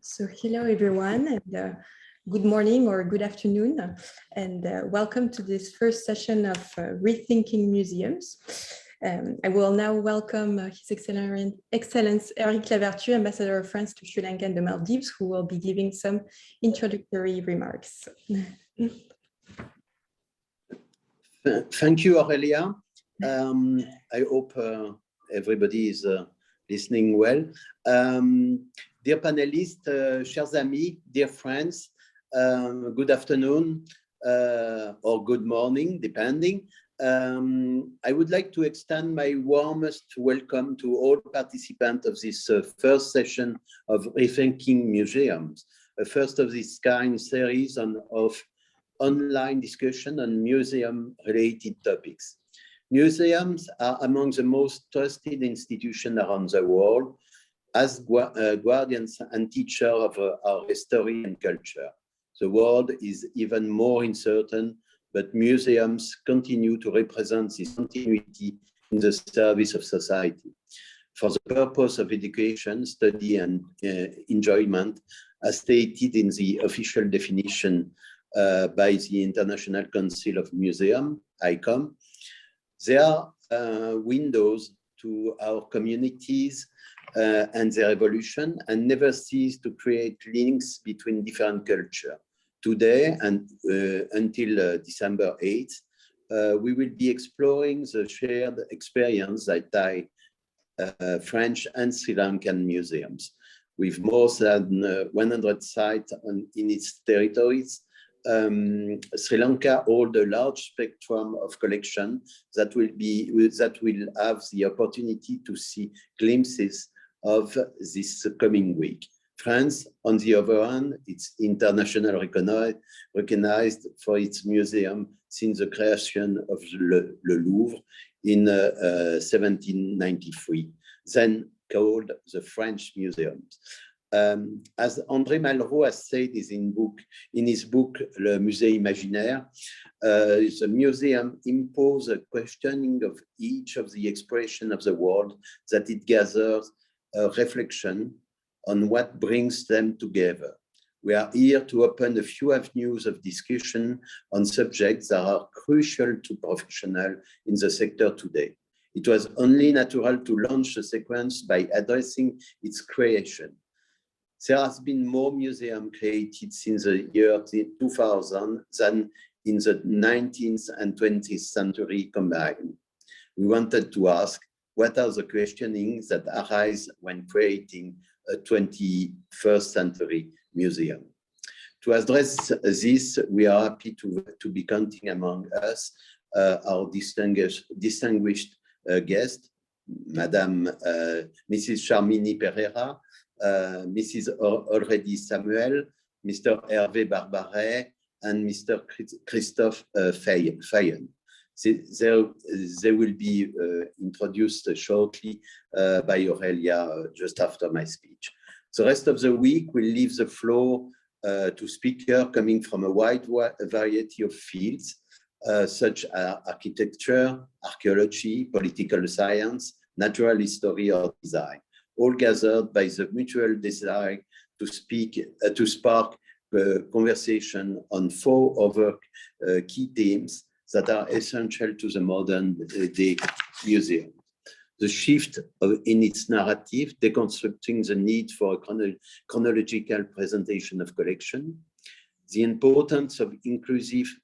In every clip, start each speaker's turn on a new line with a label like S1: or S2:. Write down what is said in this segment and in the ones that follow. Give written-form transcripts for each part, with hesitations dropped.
S1: So hello everyone, and good morning or good afternoon, and welcome to this first session of Rethinking Museums. I will now welcome His Excellence Eric Lavertu, Ambassador of France to Sri Lanka and the Maldives, who will be giving some introductory remarks.
S2: Thank you, Aurélie. I hope everybody is listening well. Dear panelists, chers amis, dear friends, good afternoon or good morning, depending. I would like to extend my warmest welcome to all participants of this first session of Rethinking Museums, a first of this kind series of online discussion on museum-related topics. Museums are among the most trusted institutions around the world as guardians and teachers of our history and culture. The world is even more uncertain, but museums continue to represent this continuity in the service of society. For the purpose of education, study, and enjoyment, as stated in the official definition by the International Council of Museums, ICOM, they are windows to our communities and their evolution, and never cease to create links between different cultures. Today and until December 8th, we will be exploring the shared experience that tie French and Sri Lankan museums. With more than 100 sites in its territories, Sri Lanka holds a large spectrum of collection that will have the opportunity to see glimpses of this coming week. France, on the other hand, it's internationally recognized for its museum since the creation of Le Louvre in 1793, then called the French Museums. As André Malraux has said in his book Le Musée Imaginaire, the museum imposes a questioning of each of the expressions of the world that it gathers a reflection on what brings them together. We are here to open a few avenues of discussion on subjects that are crucial to professionals in the sector today. It was only natural to launch the sequence by addressing its creation. There has been more museums created since the year 2000 than in the 19th and 20th century combined. We wanted to ask, what are the questionings that arise when creating a 21st century museum? To address this, we are happy to be counting among us our distinguished guest, Madame Mrs. Sharmini Pereira, Mrs. Aurélie Samuel, Mr. Hervé Barbaret, and Mr. Christoph Feyen. They will be introduced shortly by Aurélie just after my speech. The rest of the week will leave the floor to speakers coming from a wide variety of fields, such as architecture, archaeology, political science, natural history, or design, all gathered by the mutual desire to spark conversation on 4 other key themes that are essential to the modern day museum. The shift in its narrative, deconstructing the need for a chronological presentation of collection, the importance of inclusive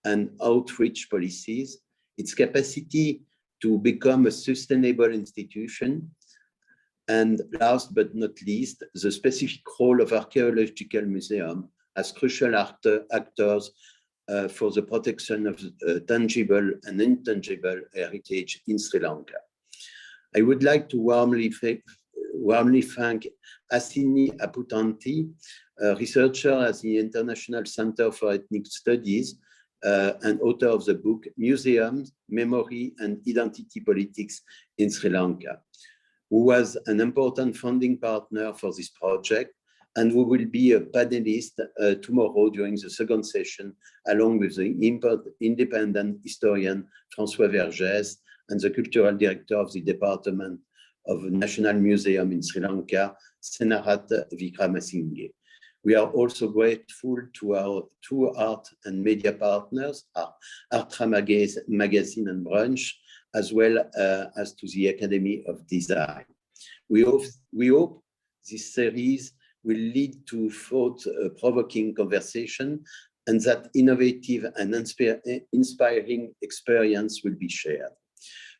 S2: and outreach policies, its capacity to become a sustainable institution, and last but not least, the specific role of archaeological museums as crucial actors for the protection of tangible and intangible heritage in Sri Lanka. I would like to warmly thank Asini Aputanti, a researcher at the International Center for Ethnic Studies and author of the book Museums, Memory and Identity Politics in Sri Lanka, who was an important funding partner for this project and who will be a panelist tomorrow during the second session, along with the independent historian François Vergès and the cultural director of the Department of National Museum in Sri Lanka, Senarat Vikramasinghe. We are also grateful to our two art and media partners, Artra Magazine and Brunch, as well as to the Academy of Design. We hope this series will lead to thought-provoking conversation and that innovative and inspiring experience will be shared.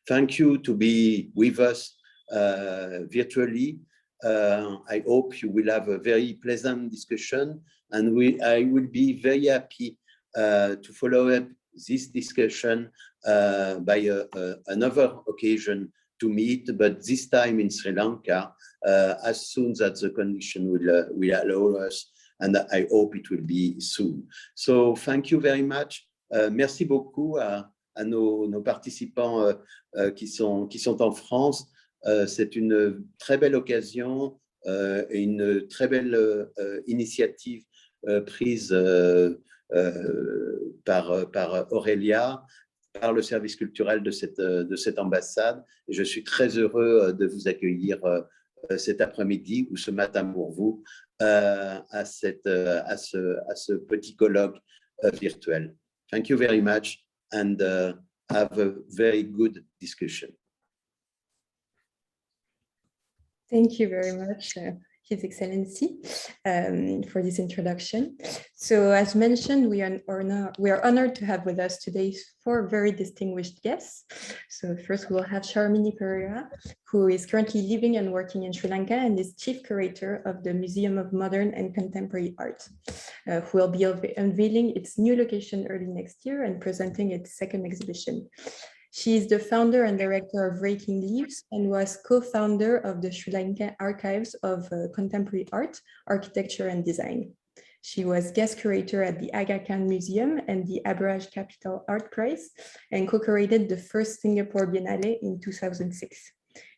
S2: Thank you to be with us virtually. I hope you will have a very pleasant discussion, and I will be very happy to follow up this discussion by another occasion to meet, but this time in Sri Lanka, as soon as the condition will allow us, and I hope it will be soon. So thank you very much. Merci beaucoup à nos participants qui sont en France. C'est une très belle occasion et une très belle initiative prise par Aurélie, par le service culturel de cette ambassade. Et je suis très heureux de vous accueillir cet après-midi ou ce matin pour vous à ce petit colloque virtuel. Thank you very much and have a very good discussion.
S1: Thank you very much, His Excellency, for this introduction. So, as mentioned, we are honored to have with us today 4 very distinguished guests. So, first we will have Sharmini Pereira, who is currently living and working in Sri Lanka and is Chief Curator of the Museum of Modern and Contemporary Art, who will be unveiling its new location early next year and presenting its 2nd exhibition. She is the founder and director of Rethinking and was co-founder of the Sri Lanka Archives of Contemporary Art, Architecture and Design. She was guest curator at the Aga Khan Museum and the Aberage Capital Art Prize and co-curated the first Singapore Biennale in 2006.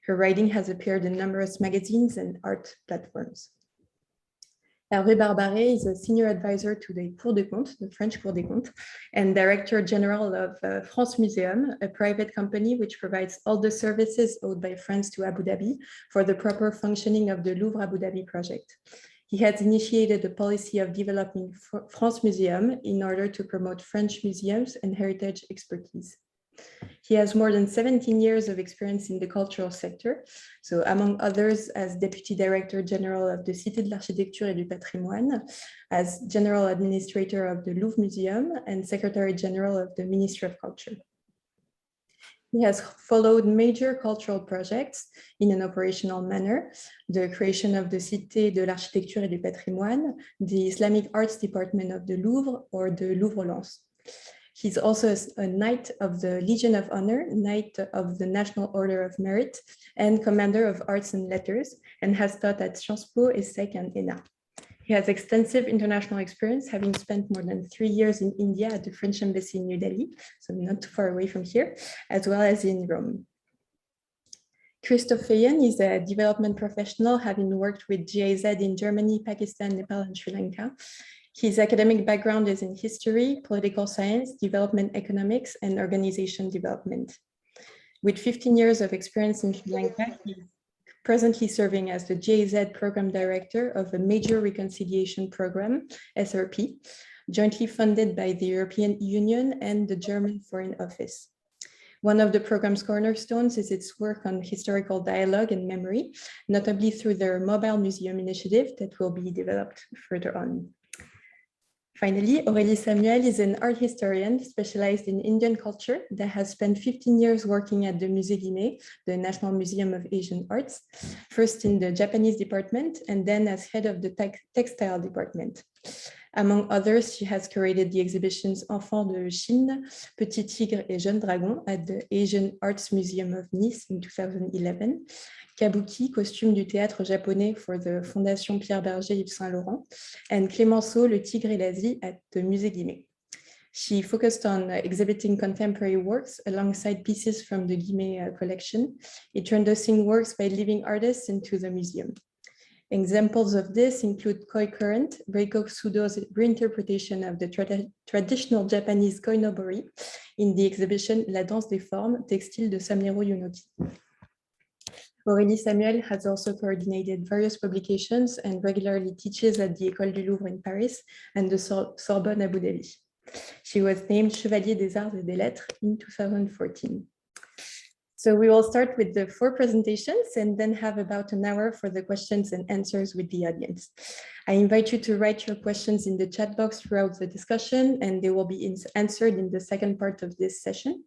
S1: Her writing has appeared in numerous magazines and art platforms. Hervé Barbaret is a senior advisor to the Cour des Comptes, the French Cour des Comptes, and Director General of France Museum, a private company which provides all the services owed by France to Abu Dhabi for the proper functioning of the Louvre Abu Dhabi project. He has initiated a policy of developing France Museum in order to promote French museums and heritage expertise. He has more than 17 years of experience in the cultural sector. So among others, as Deputy Director General of the Cité de l'Architecture et du Patrimoine, as General Administrator of the Louvre Museum and Secretary General of the Ministry of Culture. He has followed major cultural projects in an operational manner, the creation of the Cité de l'Architecture et du Patrimoine, the Islamic Arts Department of the Louvre, or the Louvre Lens. He's also a Knight of the Legion of Honor, Knight of the National Order of Merit, and Commander of Arts and Letters, and has taught at Sciences Po, ESSEC, and ENA. He has extensive international experience, having spent more than 3 years in India at the French Embassy in New Delhi, so not too far away from here, as well as in Rome. Christoph Feyen is a development professional, having worked with GIZ in Germany, Pakistan, Nepal, and Sri Lanka. His academic background is in history, political science, development economics, and organization development. With 15 years of experience in Sri Lanka, he's presently serving as the GIZ Program Director of a major reconciliation program, SRP, jointly funded by the European Union and the German Foreign Office. One of the program's cornerstones is its work on historical dialogue and memory, notably through their mobile museum initiative that will be developed further on. Finally, Aurélie Samuel is an art historian specialized in Indian culture that has spent 15 years working at the Musée, the National Museum of Asian Arts, first in the Japanese department and then as head of the textile department. Among others, she has curated the exhibitions Enfants de Chine, Petit Tigre et Jeune Dragon at the Asian Arts Museum of Nice in 2011, Kabuki, costume du théâtre japonais for the Fondation Pierre Berger Yves Saint Laurent, and Clémenceau, Le Tigre et l'Asie at the Musée Guimet. She focused on exhibiting contemporary works alongside pieces from the Guimet collection, introducing works by living artists into the museum. Examples of this include Koi Current, Reiko Kusudo's reinterpretation of the traditional Japanese koinobori in the exhibition La danse des formes, textile de Samiro Yunoki. Aurélie Samuel has also coordinated various publications and regularly teaches at the École du Louvre in Paris and the Sorbonne Abu Dhabi. She was named Chevalier des Arts et des Lettres in 2014. So we will start with the 4 presentations and then have about an hour for the questions and answers with the audience. I invite you to write your questions in the chat box throughout the discussion, and they will be answered in the second part of this session.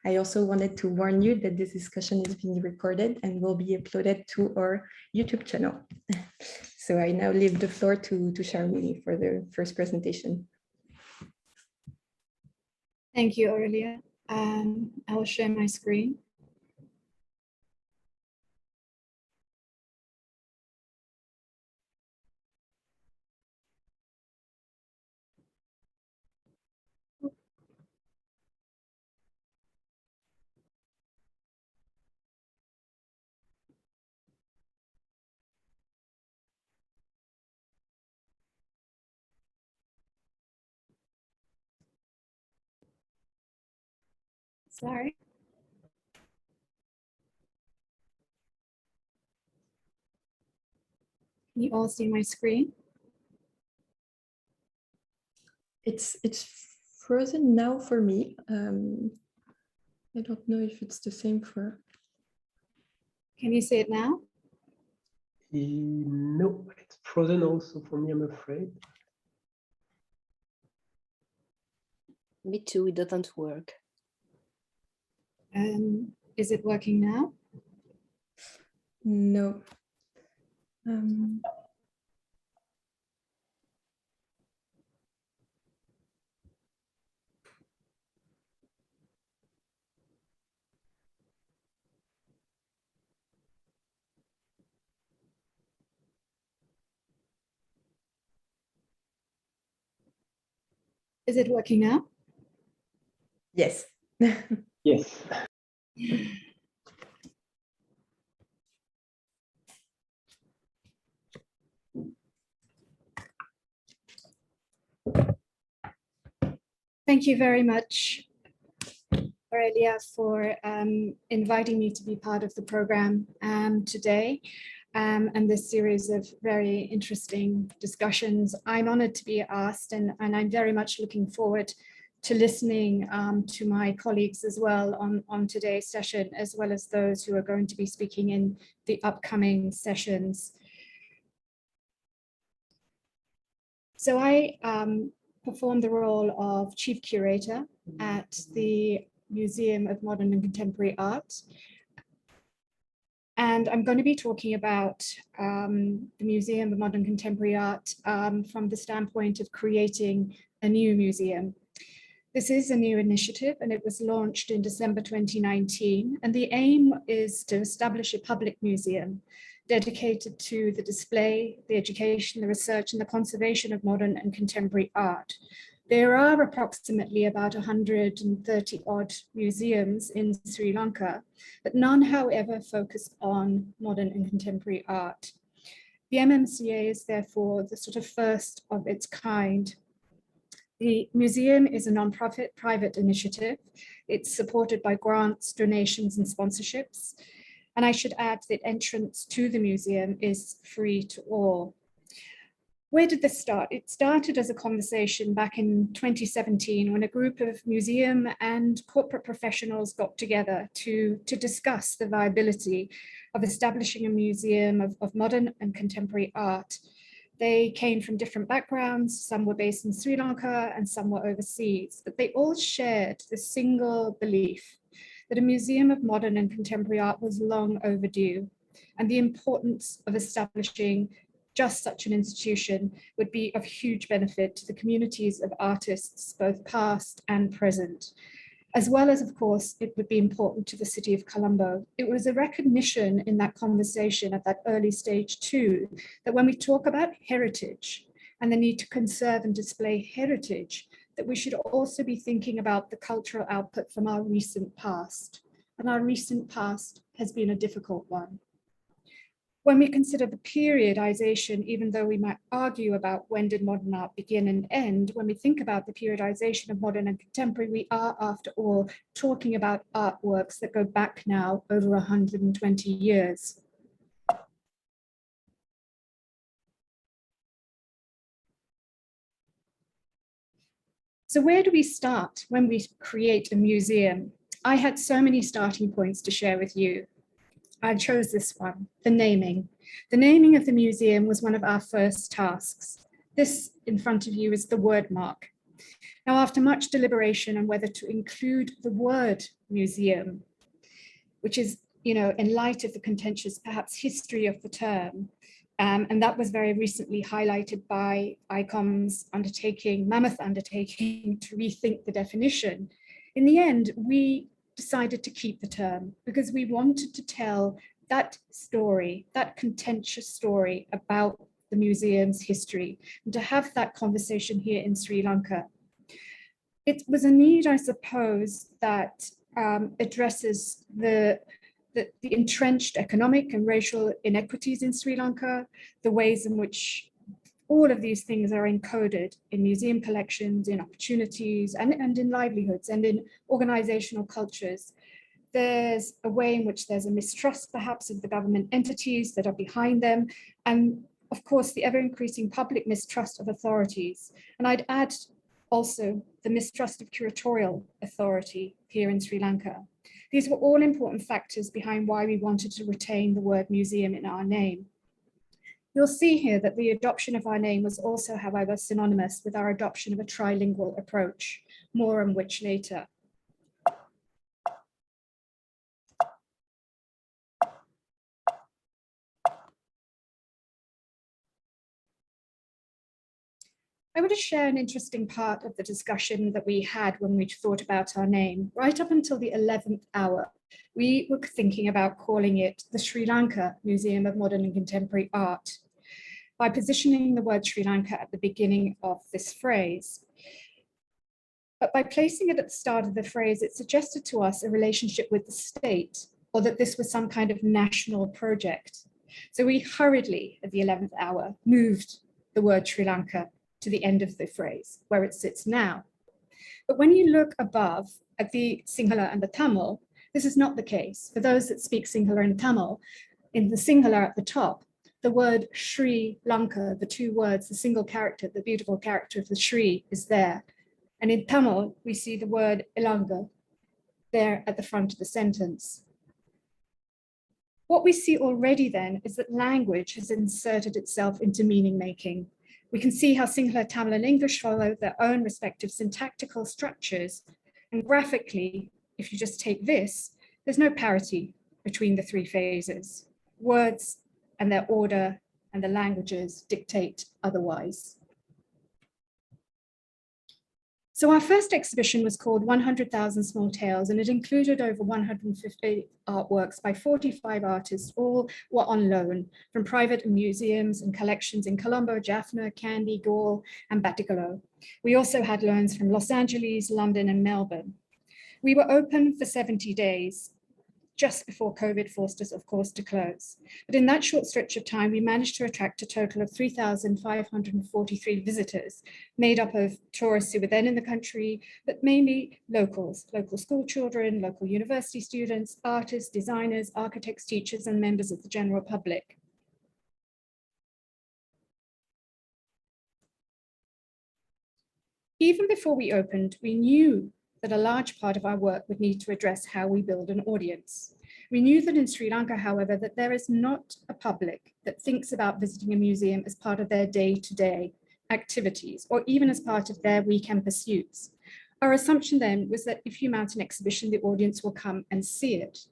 S1: I also wanted to warn you that this discussion is being recorded and will be uploaded to our YouTube channel. So I now leave the floor to Sharmini for the first presentation.
S3: Thank you, Aurélie. I will share my screen. Sorry. Can you all see my screen?
S1: It's frozen now for me. I don't know if it's the same for...
S3: Can you see it now?
S4: No, it's frozen also for me, I'm afraid.
S5: Me too, it doesn't work.
S3: Is it working now?
S1: No.
S3: Is it working now?
S1: Yes.
S4: Yes.
S3: Thank you very much, Aurélie, for inviting me to be part of the program today and this series of very interesting discussions. I'm honored to be asked, and I'm very much looking forward to listening to my colleagues as well on today's session, as well as those who are going to be speaking in the upcoming sessions. So I perform the role of Chief Curator at the Museum of Modern and Contemporary Art. And I'm going to be talking about the Museum of Modern Contemporary Art from the standpoint of creating a new museum. This is a new initiative, and it was launched in December 2019. And the aim is to establish a public museum dedicated to the display, the education, the research, and the conservation of modern and contemporary art. There are approximately about 130 odd museums in Sri Lanka, but none, however, focus on modern and contemporary art. The MMCA is therefore the sort of first of its kind. The museum is a non-profit private initiative. It's supported by grants, donations, and sponsorships. And I should add that entrance to the museum is free to all. Where did this start? It started as a conversation back in 2017 when a group of museum and corporate professionals got together to discuss the viability of establishing a museum of modern and contemporary art. They came from different backgrounds. Some were based in Sri Lanka and some were overseas, but they all shared the single belief that a museum of modern and contemporary art was long overdue, and the importance of establishing just such an institution would be of huge benefit to the communities of artists, both past and present, as well as, of course, it would be important to the city of Colombo. It was a recognition in that conversation at that early stage too, that when we talk about heritage and the need to conserve and display heritage, that we should also be thinking about the cultural output from our recent past. And our recent past has been a difficult one. When we consider the periodization, even though we might argue about when did modern art begin and end, when we think about the periodization of modern and contemporary, we are, after all, talking about artworks that go back now over 120 years. So where do we start when we create a museum? I had so many starting points to share with you. I chose this one, the naming. The naming of the museum was one of our first tasks. This in front of you is the word mark. Now, after much deliberation on whether to include the word museum, which is, in light of the contentious, perhaps, history of the term, and that was very recently highlighted by ICOM's mammoth undertaking to rethink the definition. In the end, we decided to keep the term because we wanted to tell that story, that contentious story about the museum's history, and to have that conversation here in Sri Lanka. It was a need, I suppose, that addresses the entrenched economic and racial inequities in Sri Lanka, the ways in which all of these things are encoded in museum collections, in opportunities, and in livelihoods, and in organizational cultures. There's a way in which there's a mistrust, perhaps, of the government entities that are behind them, and of course, the ever-increasing public mistrust of authorities. And I'd add also the mistrust of curatorial authority here in Sri Lanka. These were all important factors behind why we wanted to retain the word museum in our name. You'll see here that the adoption of our name was also, however, synonymous with our adoption of a trilingual approach, more on which later. I want to share an interesting part of the discussion that we had when we thought about our name. Right up until the 11th hour, we were thinking about calling it the Sri Lanka Museum of Modern and Contemporary Art, by positioning the word Sri Lanka at the beginning of this phrase. But by placing it at the start of the phrase, it suggested to us a relationship with the state, or that this was some kind of national project. So we hurriedly, at the 11th hour, moved the word Sri Lanka to the end of the phrase, where it sits now. But when you look above at the Sinhala and the Tamil, this is not the case. For those that speak Sinhala and Tamil, in the Sinhala at the top, the word Sri Lanka, the two words, the single character, the beautiful character of the Sri is there. And in Tamil, we see the word Ilanga there at the front of the sentence. What we see already then is that language has inserted itself into meaning making. We can see how Sinhala, Tamil, and English follow their own respective syntactical structures. And graphically, if you just take this, there's no parity between the three phases. Words and their order and the languages dictate otherwise. So our first exhibition was called 100,000 Small Tales, and it included over 150 artworks by 45 artists. All were on loan from private museums and collections in Colombo, Jaffna, Kandy, Galle, and Batticaloa. We also had loans from Los Angeles, London, and Melbourne. We were open for 70 days, just before COVID forced us, of course, to close. But in that short stretch of time, we managed to attract a total of 3,543 visitors, made up of tourists who were then in the country, but mainly locals, local school children, local university students, artists, designers, architects, teachers, and members of the general public. Even before we opened, we knew that a large part of our work would need to address how we build an audience. We knew that in Sri Lanka, however, that there is not a public that thinks about visiting a museum as part of their day-to-day activities, or even as part of their weekend pursuits. Our assumption then was that if you mount an exhibition, the audience will come and see it.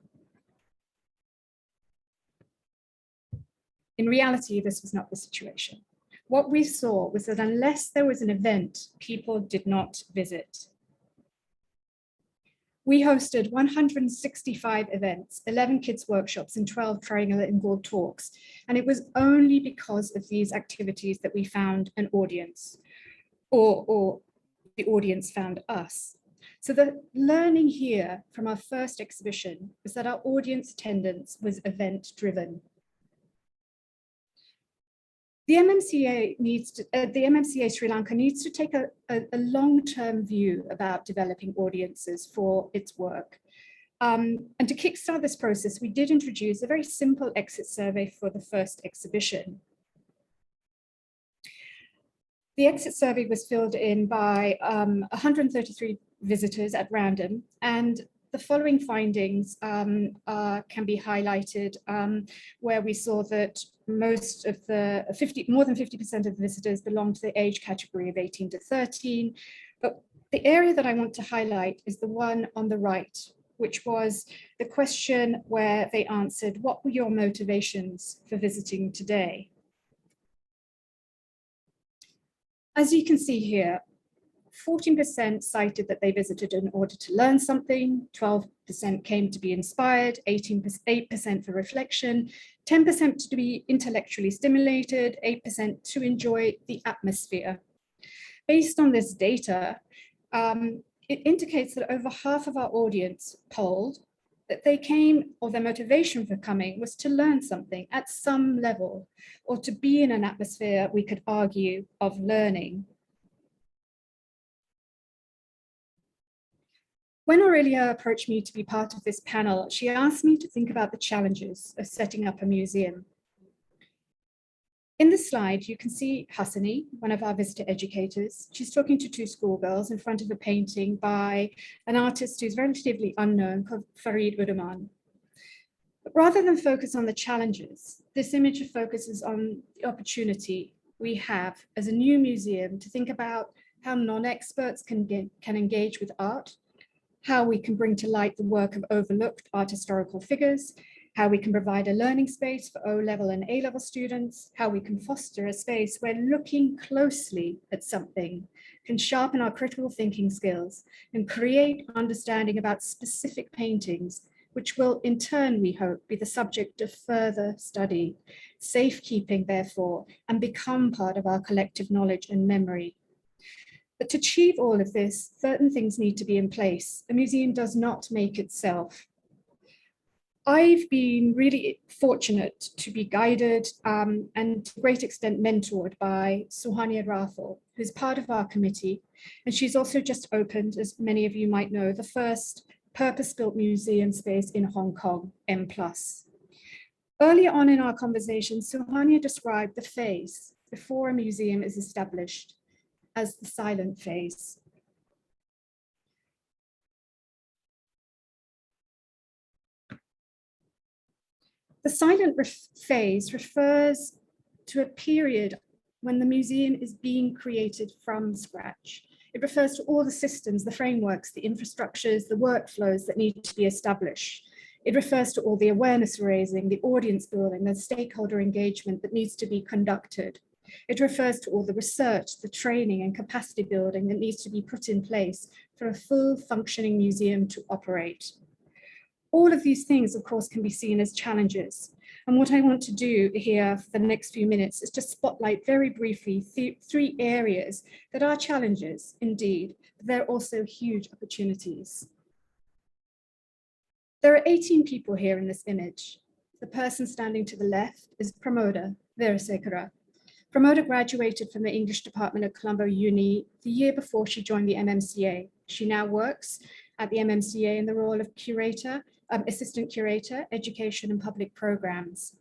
S3: In reality, this was not the situation. What we saw was that unless there was an event, people did not visit. We hosted 165 events, 11 kids' workshops, and 12 triangular involved talks. And it was only because of these activities that we found an audience, or the audience found us. So the learning here from our first exhibition was that our audience attendance was event-driven. The MMCA Sri Lanka needs to take a long-term view about developing audiences for its work. And to kickstart this process, we did introduce a very simple exit survey for the first exhibition. The exit survey was filled in by 133 visitors at random, and the following findings can be highlighted, where we saw that more than 50% of the visitors belong to the age category of 18 to 13. But the area that I want to highlight is the one on the right, which was the question where they answered, what were your motivations for visiting today? As you can see here, 14% cited that they visited in order to learn something, 12% came to be inspired, 8% for reflection, 10% to be intellectually stimulated, 8% to enjoy the atmosphere. Based on this data, it indicates that over half of our audience polled that they came, or their motivation for coming was to learn something at some level, or to be in an atmosphere, we could argue, of learning. When Aurélie approached me to be part of this panel, she asked me to think about the challenges of setting up a museum. In the slide, you can see Hassani, one of our visitor educators. She's talking to two schoolgirls in front of a painting by an artist who's relatively unknown, called Feyen. But rather than focus on the challenges, this image focuses on the opportunity we have as a new museum to think about how non-experts can engage with art, how we can bring to light the work of overlooked art historical figures, how we can provide a learning space for O-level and A-level students, how we can foster a space where looking closely at something can sharpen our critical thinking skills and create understanding about specific paintings, which will in turn, we hope, be the subject of further study, safekeeping therefore, and become part of our collective knowledge and memory. But to achieve all of this, certain things need to be in place. A museum does not make itself. I've been really fortunate to be guided and to a great extent mentored by Suhania Rathel, who's part of our committee. And she's also just opened, as many of you might know, the first purpose-built museum space in Hong Kong, M+. Earlier on in our conversation, Suhania described the phase before a museum is established as the silent phase. The silent phase refers to a period when the museum is being created from scratch. It refers to all the systems, the frameworks, the infrastructures, the workflows that need to be established. It refers to all the awareness raising, the audience building, the stakeholder engagement that needs to be conducted. It refers to all the research, the training and capacity building that needs to be put in place for a full functioning museum to operate. All of these things, of course, can be seen as challenges. And what I want to do here for the next few minutes is just spotlight very briefly three areas that are challenges indeed, but they're also huge opportunities. There are 18 people here in this image. The person standing to the left is Pramoda Veerasekara. Pramoda graduated from the English department at Colombo Uni the year before she joined the MMCA. She now works at the MMCA in the role of curator, assistant curator, education and public programs.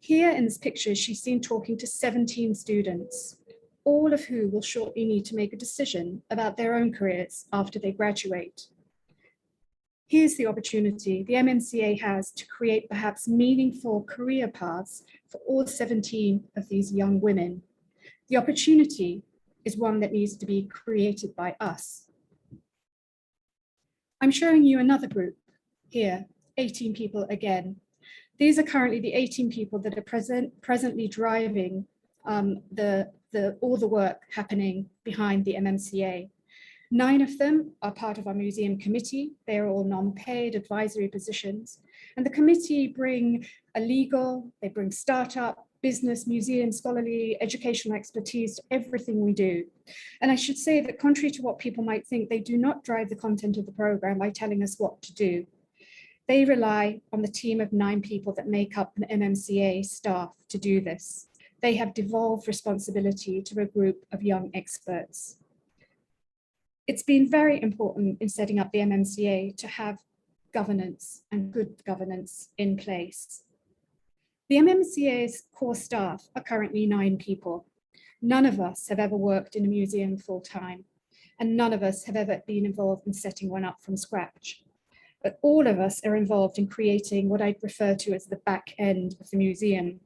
S3: Here in this picture, she's seen talking to 17 students, all of who will shortly need to make a decision about their own careers after they graduate. Here's the opportunity the MMCA has to create perhaps meaningful career paths for all 17 of these young women. The opportunity is one that needs to be created by us. I'm showing you another group here, 18 people again. These are currently the 18 people that are presently driving all the work happening behind the MMCA. 9 of them are part of our museum committee. They are all non-paid advisory positions. And the committee bring a legal, they bring startup, business, museum, scholarly, educational expertise to everything we do. And I should say that contrary to what people might think, they do not drive the content of the program by telling us what to do. They rely on the team of 9 people that make up an MMCA staff to do this. they have devolved responsibility to a group of young experts. It's been very important in setting up the MMCA to have governance and good governance in place. The MMCA's core staff are currently 9 people. None of us have ever worked in a museum full time, and none of us have ever been involved in setting one up from scratch. But all of us are involved in creating what I'd refer to as the back end of the museum.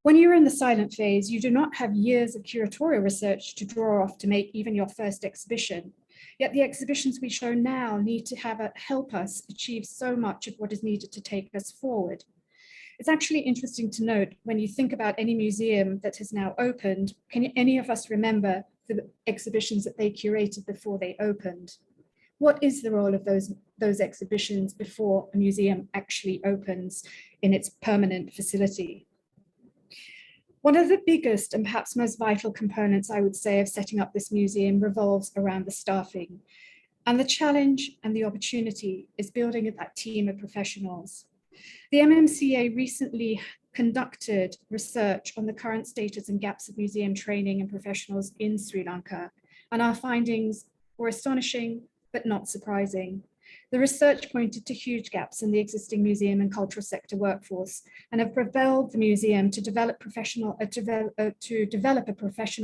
S3: When you're in the silent phase, you do not have years of curatorial research to draw off to make even your first exhibition. Yet the exhibitions we show now need to help us achieve so much of what is needed to take us forward. It's actually interesting to note when you think about any museum that has now opened, can any of us remember the exhibitions that they curated before they opened? What is the role of those exhibitions before a museum actually opens in its permanent facility? One of the biggest and perhaps most vital components, I would say, of setting up this museum revolves around the staffing. And the challenge and the opportunity is building that team of professionals. The MMCA recently conducted research on the current status and gaps of museum training and professionals in Sri Lanka, and our findings were astonishing, but not surprising. The research pointed to huge gaps in the existing museum and cultural sector workforce and have propelled the museum to develop a professional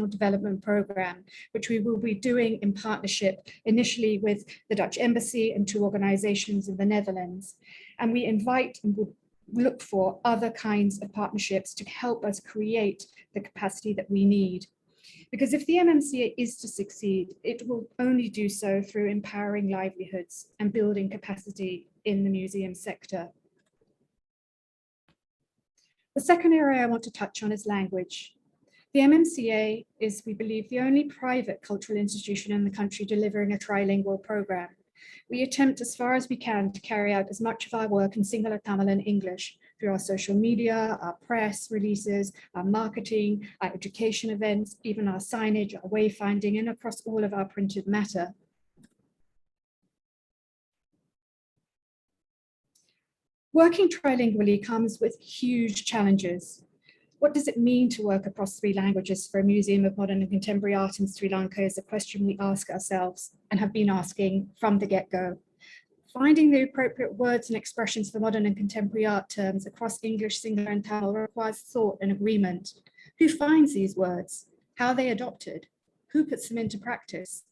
S3: development program, which we will be doing in partnership initially with the Dutch Embassy and 2 organizations in the Netherlands. And we invite and would look for other kinds of partnerships to help us create the capacity that we need. Because if the MMCA is to succeed, it will only do so through empowering livelihoods and building capacity in the museum sector. The second area I want to touch on is language. The MMCA is, we believe, the only private cultural institution in the country delivering a trilingual program. We attempt as far as we can to carry out as much of our work in Sinhala, Tamil and English through our social media, our press releases, our marketing, our education events, even our signage, our wayfinding, and across all of our printed matter. Working trilingually comes with huge challenges. What does it mean to work across 3 languages for a museum of modern and contemporary art in Sri Lanka is a question we ask ourselves and have been asking from the get-go. Finding the appropriate words and expressions for modern and contemporary art terms across English, Sinhala and Tamil requires thought and agreement. Who finds these words? How are they adopted? Who puts them into practice?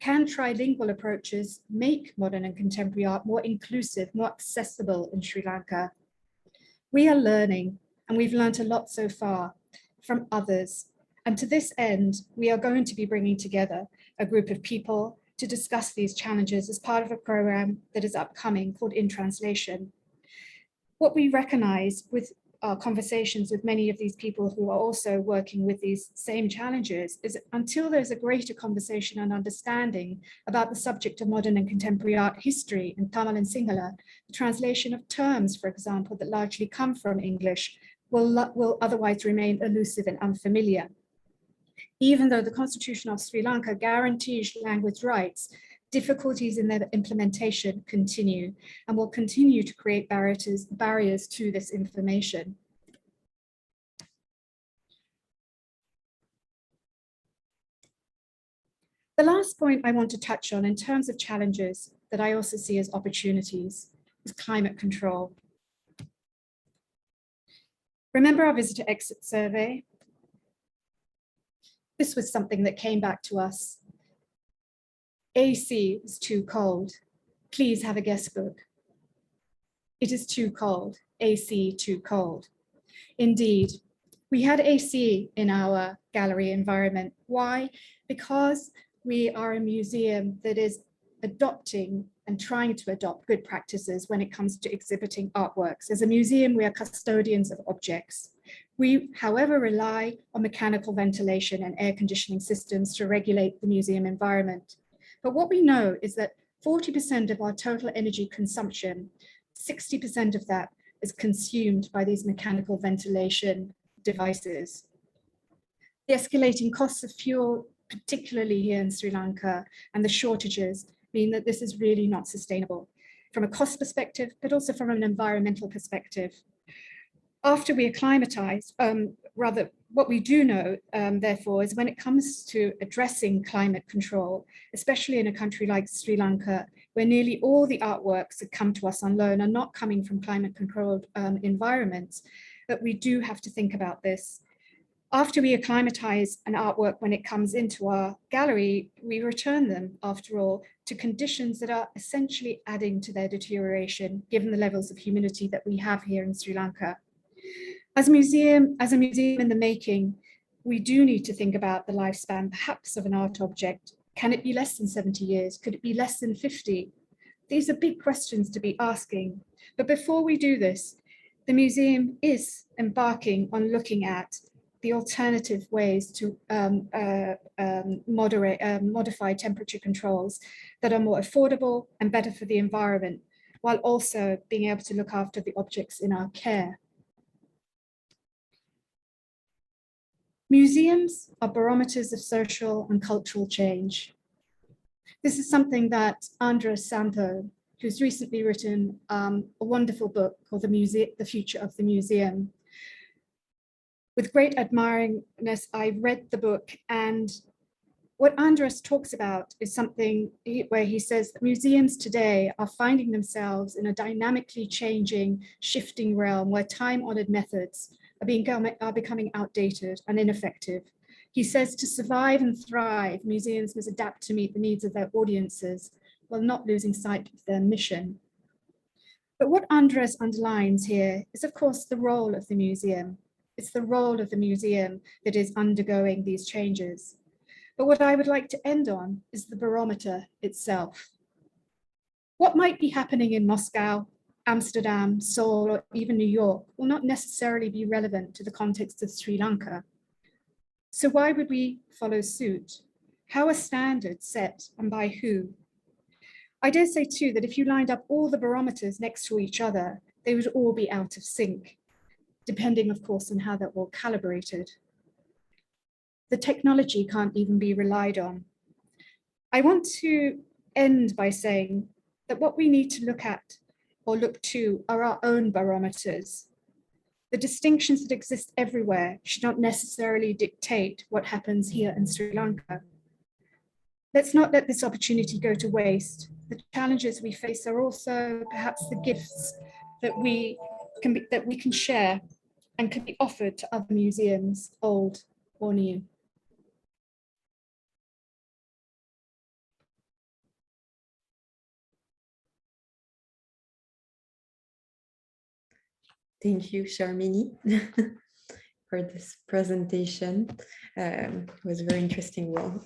S3: Can trilingual approaches make modern and contemporary art more inclusive, more accessible in Sri Lanka? We are learning, and we've learned a lot so far from others. And to this end, we are going to be bringing together a group of people to discuss these challenges as part of a program that is upcoming called In Translation. What we recognize with our conversations with many of these people who are also working with these same challenges is until there's a greater conversation and understanding about the subject of modern and contemporary art history in Tamil and Sinhala, the translation of terms, for example, that largely come from English will otherwise remain elusive and unfamiliar. Even though the Constitution of Sri Lanka guarantees language rights, difficulties in their implementation continue and will continue to create barriers to this information. The last point I want to touch on in terms of challenges that I also see as opportunities is climate control. Remember our visitor exit survey? This was something that came back to us. AC is too cold. Please have a guest book. It is too cold. AC too cold. Indeed, we had AC in our gallery environment. Why? Because we are a museum that is adopting and trying to adopt good practices when it comes to exhibiting artworks. As a museum, we are custodians of objects. We, however, rely on mechanical ventilation and air conditioning systems to regulate the museum environment. But what we know is that 40% of our total energy consumption, 60% of that is consumed by these mechanical ventilation devices. The escalating costs of fuel, particularly here in Sri Lanka, and the shortages mean that this is really not sustainable from a cost perspective, but also from an environmental perspective. After we acclimatize, rather, what we do know, therefore, is when it comes to addressing climate control, especially in a country like Sri Lanka, where nearly all the artworks that come to us on loan are not coming from climate controlled environments, that we do have to think about this. After we acclimatize an artwork when it comes into our gallery, we return them, after all, to conditions that are essentially adding to their deterioration, given the levels of humidity that we have here in Sri Lanka. As a museum in the making, we do need to think about the lifespan, perhaps, of an art object. Can it be less than 70 years? Could it be less than 50? These are big questions to be asking. But before we do this, the museum is embarking on looking at the alternative ways to modify temperature controls that are more affordable and better for the environment, while also being able to look after the objects in our care. Museums are barometers of social and cultural change. This is something that Andres Sampo, who's recently written a wonderful book called The Future of the Museum. With great admiringness, I read the book, and what Andres talks about is something where he says that museums today are finding themselves in a dynamically changing, shifting realm where time-honored methods are becoming outdated and ineffective. He says to survive and thrive, museums must adapt to meet the needs of their audiences while not losing sight of their mission. But what Andres underlines here is, of course, the role of the museum. It's the role of the museum that is undergoing these changes. But what I would like to end on is the barometer itself. What might be happening in Moscow, Amsterdam, Seoul, or even New York will not necessarily be relevant to the context of Sri Lanka. So why would we follow suit? How are standards set and by who? I dare say too that if you lined up all the barometers next to each other, they would all be out of sync, depending of course on how they're all calibrated. The technology can't even be relied on. I want to end by saying that what we need to look at or look to are our own barometers. The distinctions that exist everywhere should not necessarily dictate what happens here in Sri Lanka. Let's not let this opportunity go to waste. The challenges we face are also perhaps the gifts that we can share and can be offered to other museums, old or new.
S1: Thank you, Sharmini, for this presentation. It was very interesting. We'll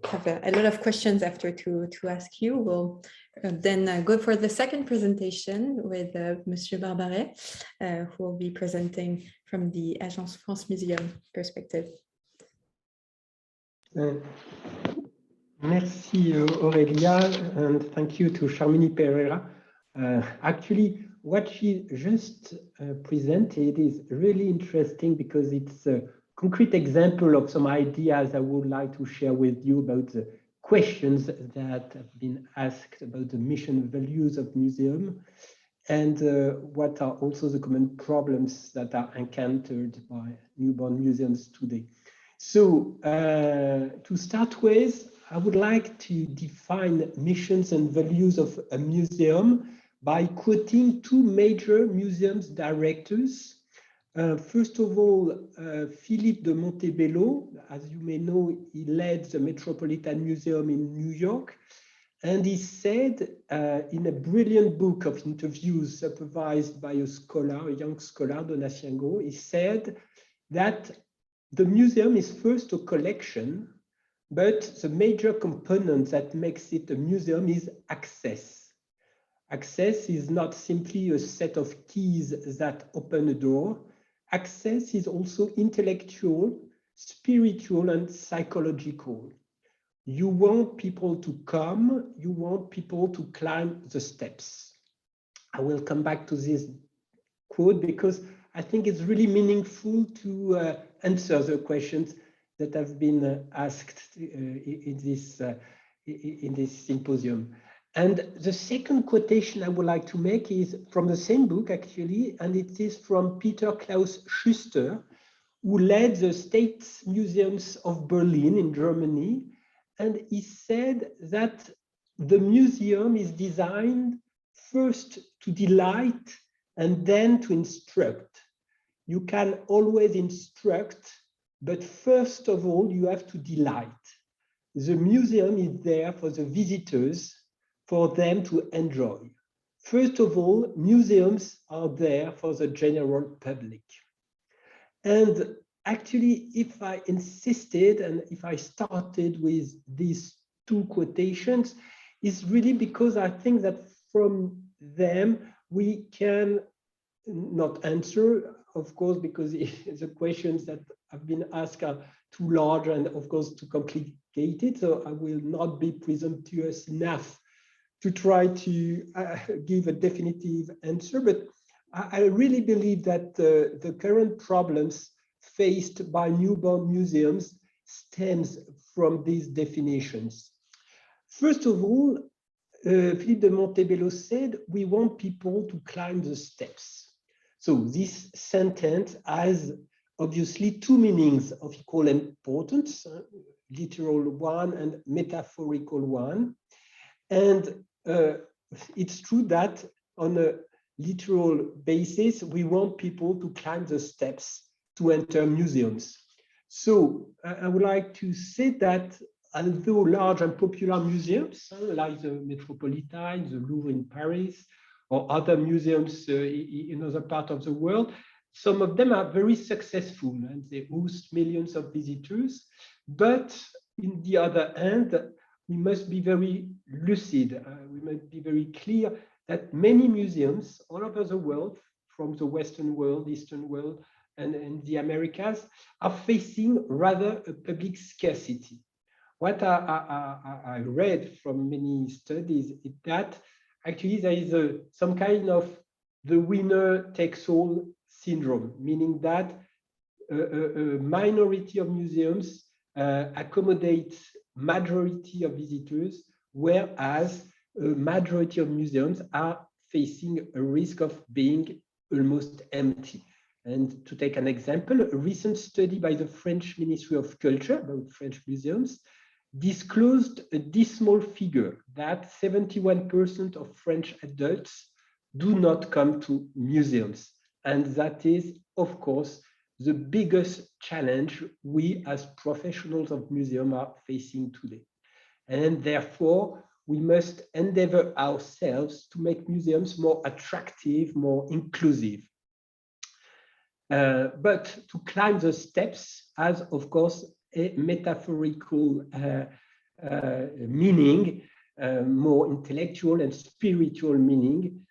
S1: have a lot of questions after to ask you. We'll then go for the second presentation with Monsieur Barbaret, who will be presenting from the Agence France Museum perspective.
S4: Merci Aurélia, and thank you to Sharmini Pereira. Actually, what she just presented is really interesting because it's a concrete example of some ideas I would like to share with you about the questions that have been asked about the mission and values of museum, and what are also the common problems that are encountered by newborn museums today. So to start with, I would like to define missions and values of a museum by quoting two major museums directors. First of all, Philippe de Montebello. As you may know, he led the Metropolitan Museum in New York. And he said in a brilliant book of interviews supervised by a scholar, a young scholar, Donatiengo, he said that the museum is first a collection, but the major component that makes it a museum is access. Access is not simply a set of keys that open a door. Access is also intellectual, spiritual, and psychological. You want people to come, you want people to climb the steps. I will come back to this quote because I think it's really meaningful to answer the questions that have been asked in this symposium. And the second quotation I would like to make is from the same book, actually, and it is from Peter Klaus Schuster, who led the State Museums of Berlin in Germany. And he said that the museum is designed first to delight and then to instruct. You can always instruct, but first of all, you have to delight. The museum is there for the visitors, for them to enjoy. First of all, museums are there for the general public. And actually, if I insisted and if I started with these two quotations, it's really because I think that from them we can not answer, of course, because the questions that have been asked are too large and, of course, too complicated. So I will not be presumptuous enough to try to give a definitive answer. But I really believe that the current problems faced by newborn museums stems from these definitions. First of all, Philippe de Montebello said, we want people to climb the steps. So this sentence has obviously two meanings of equal importance, literal one and metaphorical one. And it's true that on a literal basis, we want people to climb the steps to enter museums. So I would like to say that although large and popular museums, like the Metropolitan, the Louvre in Paris, or other museums in other parts of the world, some of them are very successful and they host millions of visitors. But in the other hand, we must be very lucid. We must be very clear that many museums all over the world, from the Western world, Eastern world, and in the Americas, are facing rather a public scarcity. What I read from many studies is that actually there is some kind of the winner takes all syndrome, meaning that a minority of museums accommodate majority of visitors, whereas a majority of museums are facing a risk of being almost empty. And to take an example, a recent study by the French Ministry of Culture about French museums disclosed a dismal figure that 71% of French adults do not come to museums. And that is, of course, the biggest challenge we as professionals of museum are facing today. And therefore, we must endeavor ourselves to make museums more attractive, more inclusive. But to climb the steps has, of course, a metaphorical meaning, more intellectual and spiritual meaning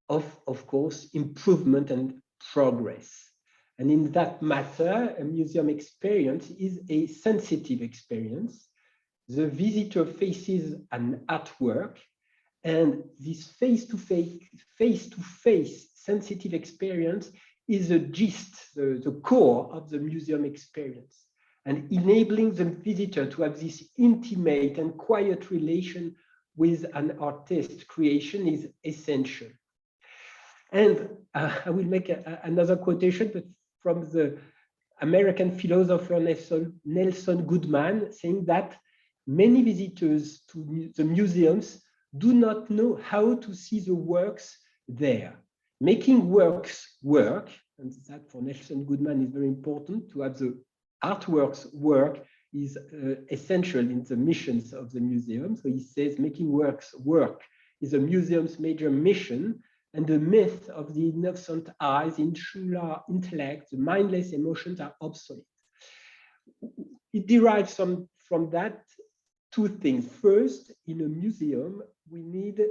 S4: of course, improvement and progress. And in that matter, a museum experience is a sensitive experience. The visitor faces an artwork, and this face-to-face sensitive experience is the gist, the core of the museum experience. And enabling the visitor to have this intimate and quiet relation with an artist's creation is essential. And I will make another quotation, but from the American philosopher Nelson Goodman, saying that many visitors to the museums do not know how to see the works there. Making works work, and that for Nelson Goodman is very important, to have the artworks work is essential in the missions of the museum. So he says making works work is a museum's major mission, and the myth of the innocent eyes, insular intellect, the mindless emotions are obsolete. It derives from that two things. First, in a museum, we need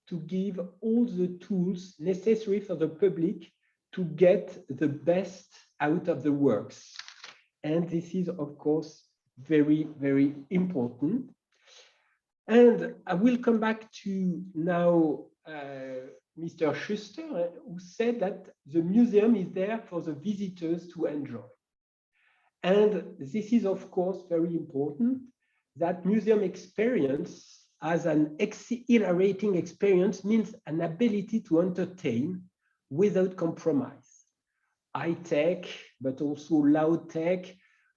S4: to give all the tools necessary for the public to get the best out of the works. And this is, of course, very, very important. And I will come back to now Mr. Schuster, who said that the museum is there for the visitors to enjoy. And this is, of course, very important, that museum experience as an exhilarating experience means an ability to entertain without compromise. High tech, but also low tech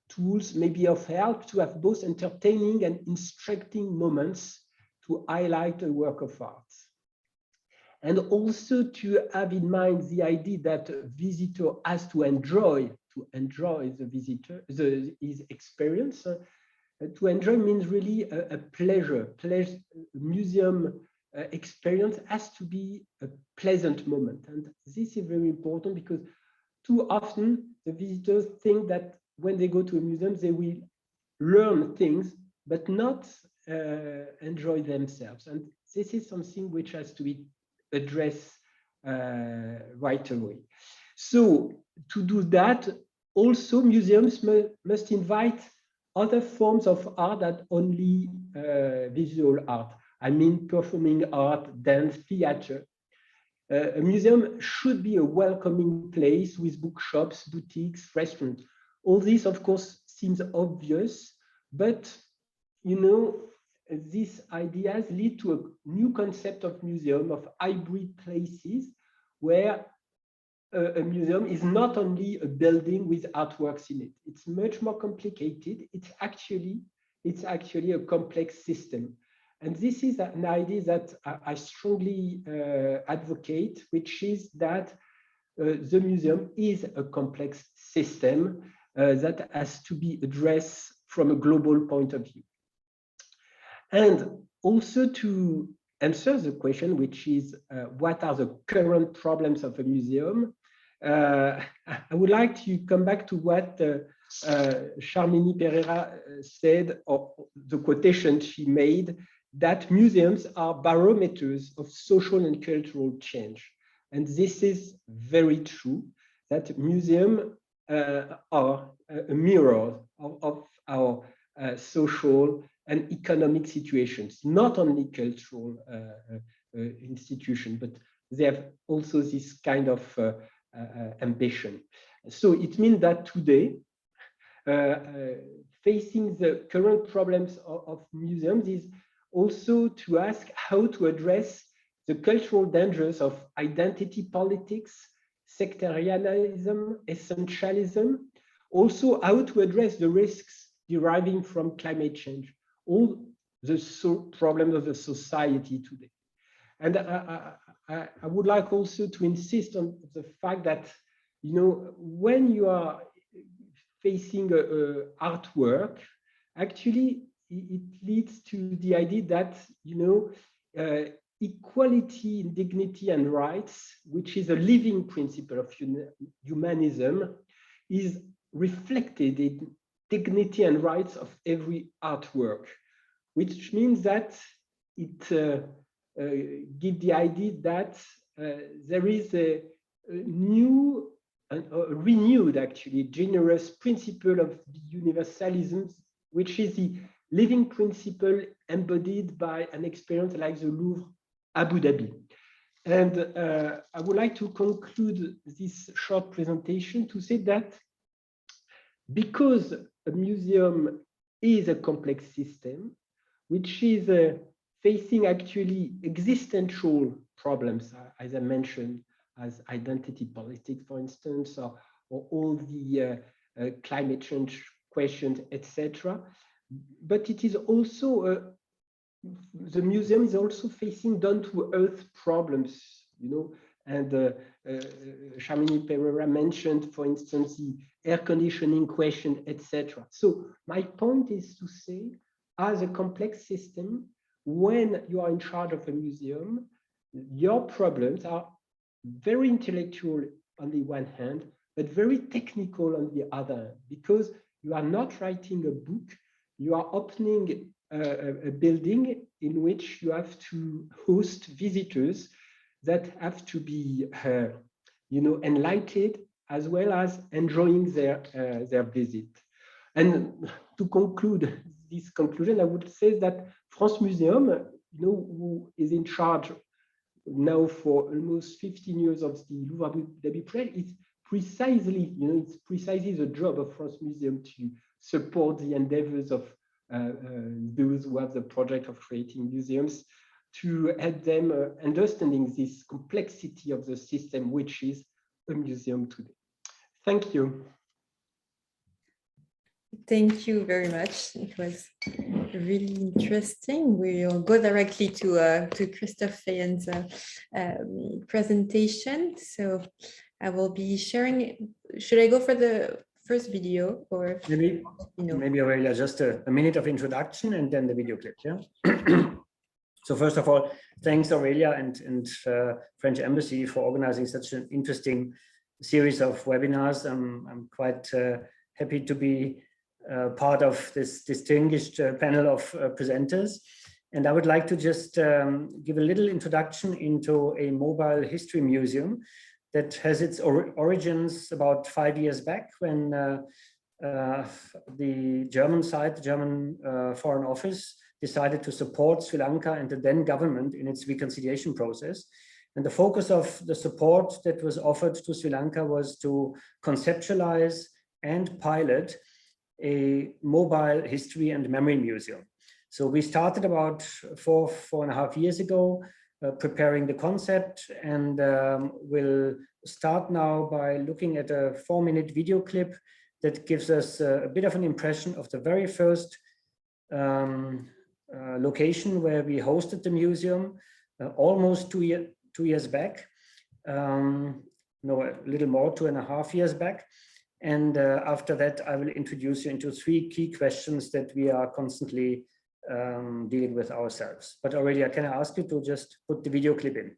S4: tools may be of help to have both entertaining and instructing moments to highlight a work of art. And also to have in mind the idea that a visitor has to enjoy his experience. To enjoy means really a pleasure. Museum experience has to be a pleasant moment. And this is very important because too often the visitors think that when they go to a museum, they will learn things, but not enjoy themselves. And this is something which has to be addressed right away. So to do that, also museums must invite other forms of art than only visual art. I mean, performing art, dance, theater. A museum should be a welcoming place with bookshops, boutiques, restaurants. All this, of course, seems obvious, but you know, these ideas lead to a new concept of museum, of hybrid places, where a museum is not only a building with artworks in it. It's much more complicated. It's actually a complex system. And this is an idea that I strongly advocate, which is that the museum is a complex system that has to be addressed from a global point of view. And also to answer the question, which is what are the current problems of a museum? I would like to come back to what Sharmini Pereira said, or the quotation she made, that museums are barometers of social and cultural change. And this is very true, that museums are a mirror of our social and economic situations, not only cultural institutions, but they have also this kind of ambition. So it means that today, facing the current problems of museums is also to ask how to address the cultural dangers of identity politics, sectarianism, essentialism, also how to address the risks deriving from climate change, all the problems of the society today. And I would like also to insist on the fact that, you know, when you are facing artwork, actually it leads to the idea that, you know, equality, dignity, and rights, which is a living principle of humanism, is reflected in dignity and rights of every artwork, which means that it gives the idea that there is a new and renewed, actually, generous principle of universalism, which is the living principle embodied by an experience like the Louvre, Abu Dhabi. And I would like to conclude this short presentation to say that because a museum is a complex system, which is facing actually existential problems, as I mentioned, as identity politics, for instance, or all the climate change questions, etc. But it is also, the museum is also facing down-to-earth problems, you know, and Sharmini Pereira mentioned, for instance, the air conditioning question, etc. So my point is to say, as a complex system, when you are in charge of a museum, your problems are very intellectual on the one hand, but very technical on the other, because you are not writing a book, you are opening a building in which you have to host visitors that have to be, you know, enlightened as well as enjoying their visit. And to conclude this conclusion, I would say that France Museum, you know, who is in charge now for almost 15 years of the Louvre Abu Dhabi project, is precisely, you know, it's precisely the job of France Museum to support the endeavors of those who have the project of creating museums, to help them understanding this complexity of the system, which is a museum today. Thank you.
S1: Thank you very much. It was really interesting. We'll go directly to Christoph Feyen's presentation. So I will be sharing. Should I go for the first video, or
S6: maybe Aurélie, just a minute of introduction and then the video clip? Yeah. So first of all, thanks Aurélie and French Embassy for organizing such an interesting series of webinars. I'm quite happy to be part of this distinguished panel of presenters. And I would like to just give a little introduction into a mobile history museum that has its origins about 5 years back, when the German side, the German Foreign Office, decided to support Sri Lanka and the then government in its reconciliation process. And the focus of the support that was offered to Sri Lanka was to conceptualize and pilot a mobile history and memory museum. So we started about four and a half years ago, preparing the concept, and we'll start now by looking at a 4-minute video clip that gives us a bit of an impression of the very first location where we hosted the museum almost 2 years back. No, a little more, 2.5 years back. And after that, I will introduce you into 3 key questions that we are constantly dealing with ourselves. But Aurélie, can I ask you to just put the video clip in?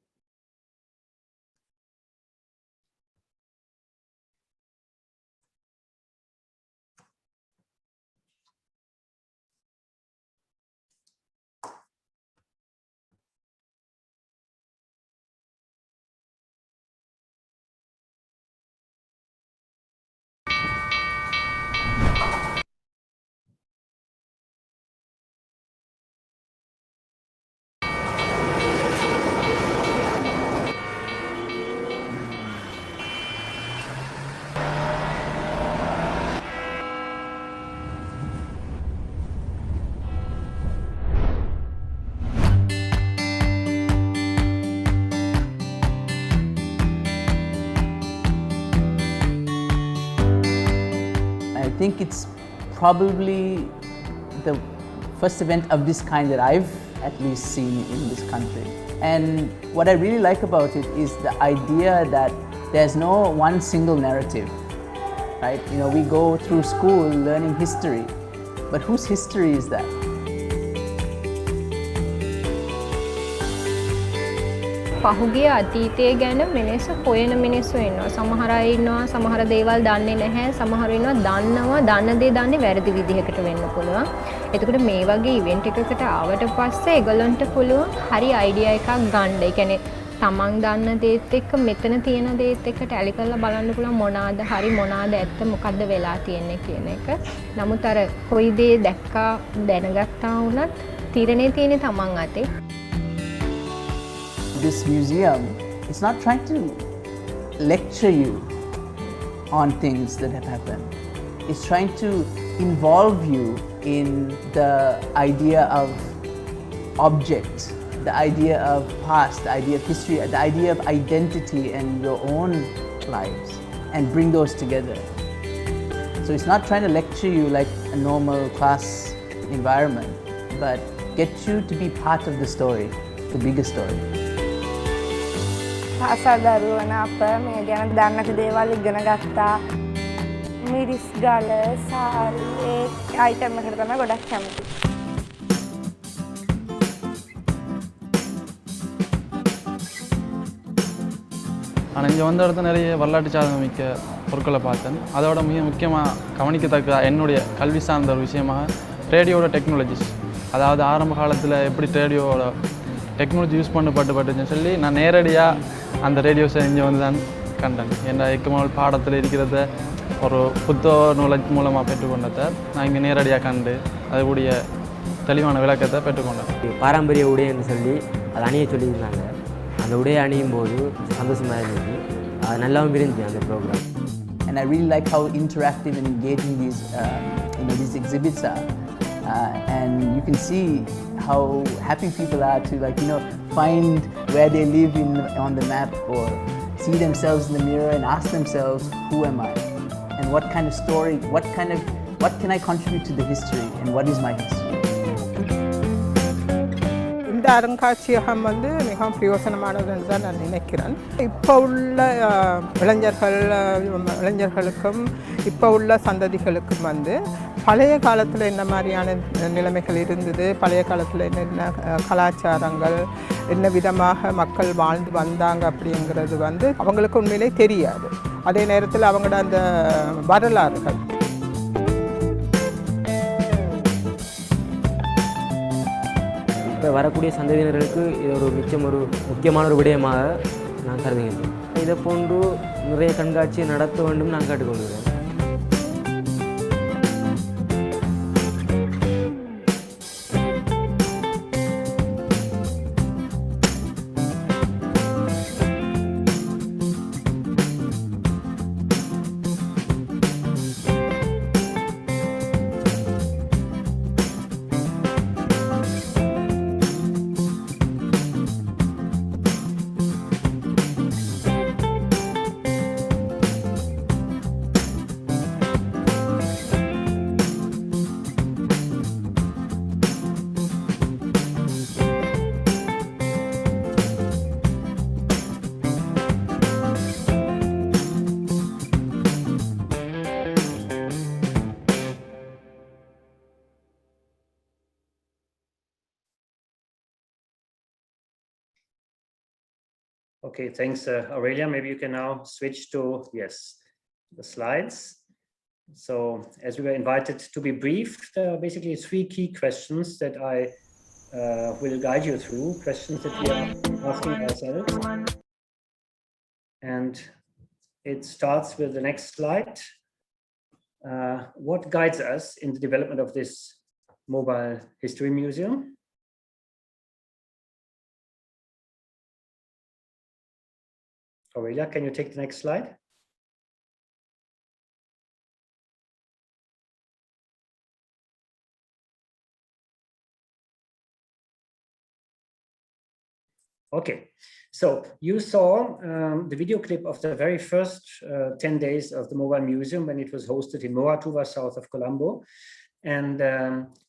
S7: I think it's probably the first event of this kind that I've at least seen in this country. And what I really like about it is the idea that there's no one single narrative, right? You know, we go through school learning history, but whose history is that?
S8: පහුගිය අතීතය ගැන මිනිස්සු හොයන මිනිස්සු ඉන්නවා. සමහර අය ඉන්නවා සමහර දේවල් දන්නේ නැහැ. සමහර ඉන්නවා දන්නවා දන්න දේ දන්නේ වැරදි විදිහකට වෙන්න පුළුවන්. එතකොට මේ වගේ ඉවෙන්ට් එකකට ආවට පස්සේ ඒගොල්ලන්ට පුළුවන් හරි අයිඩියා එකක් ගන්න. ඒ කියන්නේ තමන් දන්න දේත් එක්ක මෙතන තියෙන දේත් එක්ක ටැලි කරලා බලන්න පුළුවන් මොනවාද හරි මොනවාද ඇත්ත මොකද්ද වෙලා තියෙන්නේ කියන එක. නමුත් අර කොයි දේ දැක්කා දැනගත්තා වුණත් තීරණේ තියෙන්නේ තමන් අතේ.
S7: This museum is not trying to lecture you on things that have happened. It's trying to involve you in the idea of objects, the idea of past, the idea of history, the idea of identity and your own lives, and bring those together. So it's not trying to lecture you like a normal class environment, but get you to be part of the story, the bigger story.
S9: පාසල්දරුවන අප මේ ගැන දන්නට දේවල් ඉගෙන ගත්තා. මිරිස් ගල සාරි ඒ item එකට තමයි ගොඩක් කැමති.
S10: நான் இங்கே வந்த இடத்துல நிறைய வரலாற்று சாதனை மிக்க பொருட்களை பார்த்தேன். அதோட மிக முக்கியமாக கவனிக்கத்தக்க என்னுடைய கல்வி சார்ந்த ஒரு விஷயமாக ரேடியோட டெக்னாலஜிஸ், அதாவது ஆரம்ப காலத்தில் எப்படி ரேடியோட டெக்னாலஜி யூஸ் பண்ணப்பட்டுன்னு சொல்லி நான் நேரடியாக அந்த ரேடியோஸை இங்கே வந்து தான் கண்டேன். என் எக்கமல் பாடத்தில் இருக்கிறத ஒரு புத்தக நூலை மூலமாக பெற்றுக்கொண்டதை நான் இங்கே நேரடியாக கண்டு அதுக்கூடிய தெளிவான விளக்கத்தை பெற்றுக்கொண்டேன்.
S11: பாரம்பரிய உடைன்னு சொல்லி அதை அணிய சொல்லியிருந்தாங்க. அந்த உடையை அணியும் போது சந்தோஷமாக இருந்துச்சு. அது நல்லாவும் இருந்துச்சு அந்த program.
S7: And I really like how interactive and engaging these exhibits are. and you can see how happy people are to, like, you know, find where they live on the map, or see themselves in the mirror and ask themselves, who am I? And what kind of story, what can I contribute to the history, and what is my history?
S12: இந்த அருங்காட்சியகம் வந்து மிகவும் பிரயோசனமானதுன்னு தான் நான் நினைக்கிறேன். இப்போ உள்ள இளைஞர்களுக்கும் இப்போ உள்ள சந்ததிகளுக்கும் வந்து பழைய காலத்தில் என்ன மாதிரியான நிலைமைகள் இருந்தது, பழைய காலத்தில் என்னென்ன கலாச்சாரங்கள், என்ன விதமாக மக்கள் வாழ்ந்து வந்தாங்க அப்படிங்கிறது வந்து அவங்களுக்கு உண்மையிலே தெரியாது. அதே நேரத்தில் அவங்களோட அந்த வரலாறுகள்
S11: இப்போ வரக்கூடிய சந்ததியினர்களுக்கு இது ஒரு முக்கியமான ஒரு விடயமாக நான் கருதுகிறேன். இதை போன்று நிறைய கண்காட்சியை நடத்த வேண்டும் நான் கேட்டுக்கொள்கிறேன்.
S6: Okay, thanks, Aurélie. Maybe you can now switch to, yes, the slides. So as we were invited to be brief, there are basically 3 key questions that I will guide you through, questions that we are asking ourselves. And it starts with the next slide. What guides us in the development of this mobile history museum? Aurélie, can you take the next slide? Okay, so you saw the video clip of the very first 10 days of the Mobile Museum when it was hosted in Moratuva, south of Colombo. And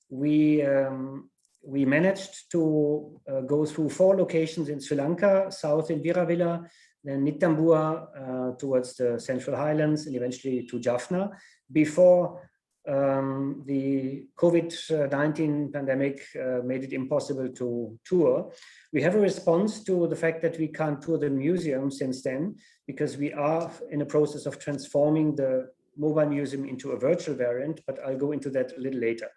S6: we managed to go through 4 locations in Sri Lanka, south in Viravilla, then Nitambua towards the Central Highlands, and eventually to Jaffna, before the COVID-19 pandemic made it impossible to tour. We have a response to the fact that we can't tour the museum since then, because we are in a process of transforming the mobile museum into a virtual variant, but I'll go into that a little later.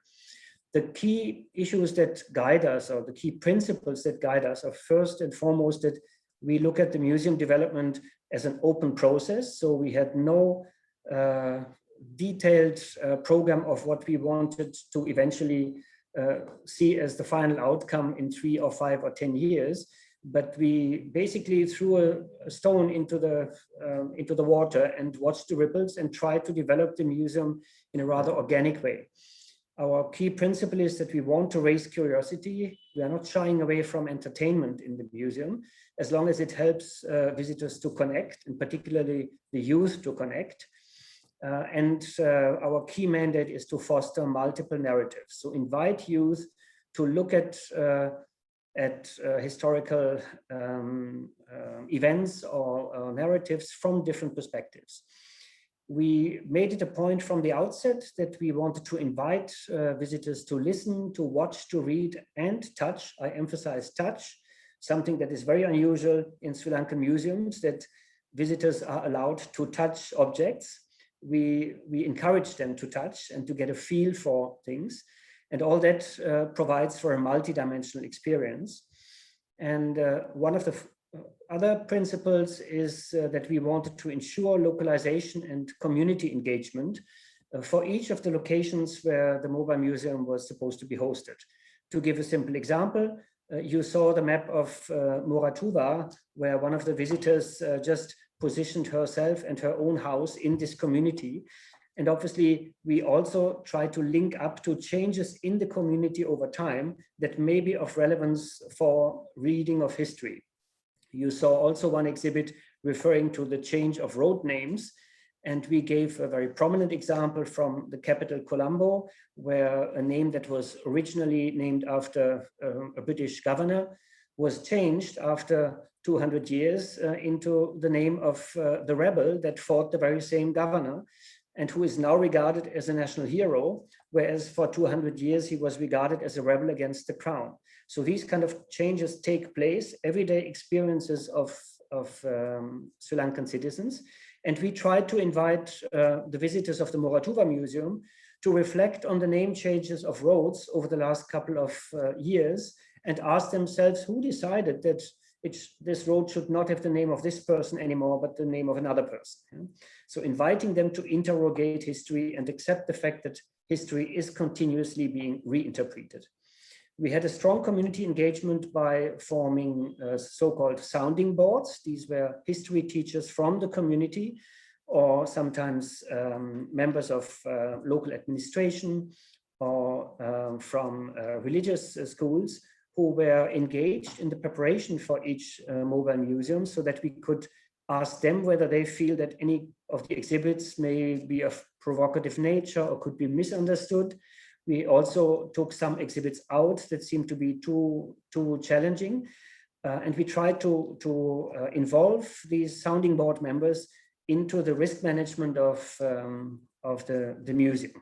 S6: The key issues that guide us, or the key principles that guide us, are first and foremost that we look at the museum development as an open process. So we had no detailed program of what we wanted to eventually see as the final outcome in 3 or 5 or 10 years. But we basically threw a stone into the water and watched the ripples and tried to develop the museum in a rather organic way. Our key principle is that we want to raise curiosity. We are not shying away from entertainment in the museum, as long as it helps visitors to connect, and particularly the youth to connect. Our key mandate is to foster multiple narratives. So invite youth to look at historical events or narratives from different perspectives. We made it a point from the outset that we wanted to invite visitors to listen, to watch, to read, and touch. I emphasize touch, something that is very unusual in Sri Lankan museums, that visitors are allowed to touch objects. We encourage them to touch and to get a feel for things. And all that provides for a multidimensional experience. And one of the other principles is that we wanted to ensure localization and community engagement for each of the locations where the mobile museum was supposed to be hosted. To give a simple example, you saw the map of Moratuva, where one of the visitors just positioned herself and her own house in this community. And obviously, we also try to link up to changes in the community over time that may be of relevance for reading of history. You saw also one exhibit referring to the change of road names. And we gave a very prominent example from the capital, Colombo, where a name that was originally named after a British governor was changed after 200 years into the name of the rebel that fought the very same governor, and who is now regarded as a national hero, whereas for 200 years he was regarded as a rebel against the crown. So these kind of changes take place, everyday experiences of Sri Lankan citizens. And we tried to invite the visitors of the Moratuva Museum to reflect on the name changes of roads over the last couple of years and ask themselves who decided that this road should not have the name of this person anymore, but the name of another person. So inviting them to interrogate history and accept the fact that history is continuously being reinterpreted. We had a strong community engagement by forming so-called sounding boards. These were history teachers from the community, or sometimes members of local administration, or from religious schools, who were engaged in the preparation for each mobile museum, so that we could ask them whether they feel that any of the exhibits may be of provocative nature or could be misunderstood. We also took some exhibits out that seemed to be too challenging. And we tried to involve these sounding board members into the risk management of the museum.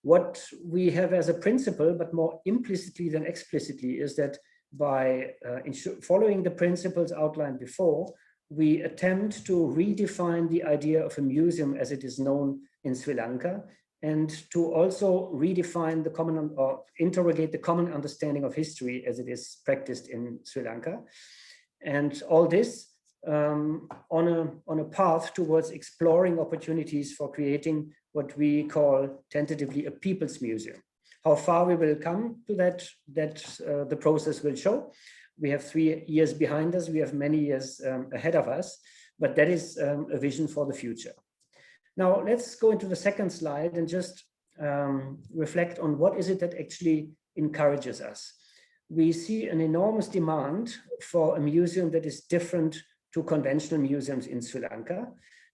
S6: What we have as a principle, but more implicitly than explicitly, is that by following the principles outlined before, we attempt to redefine the idea of a museum as it is known in Sri Lanka, and to also redefine the common, or interrogate the common understanding of history as it is practiced in Sri Lanka. And all this on a path towards exploring opportunities for creating what we call tentatively a people's museum. How far we will come to that the process will show. We have 3 years behind us, we have many years ahead of us, but that is a vision for the future. Now let's go into the second slide and just reflect on what is it that actually encourages us. We see an enormous demand for a museum that is different to conventional museums in Sri Lanka.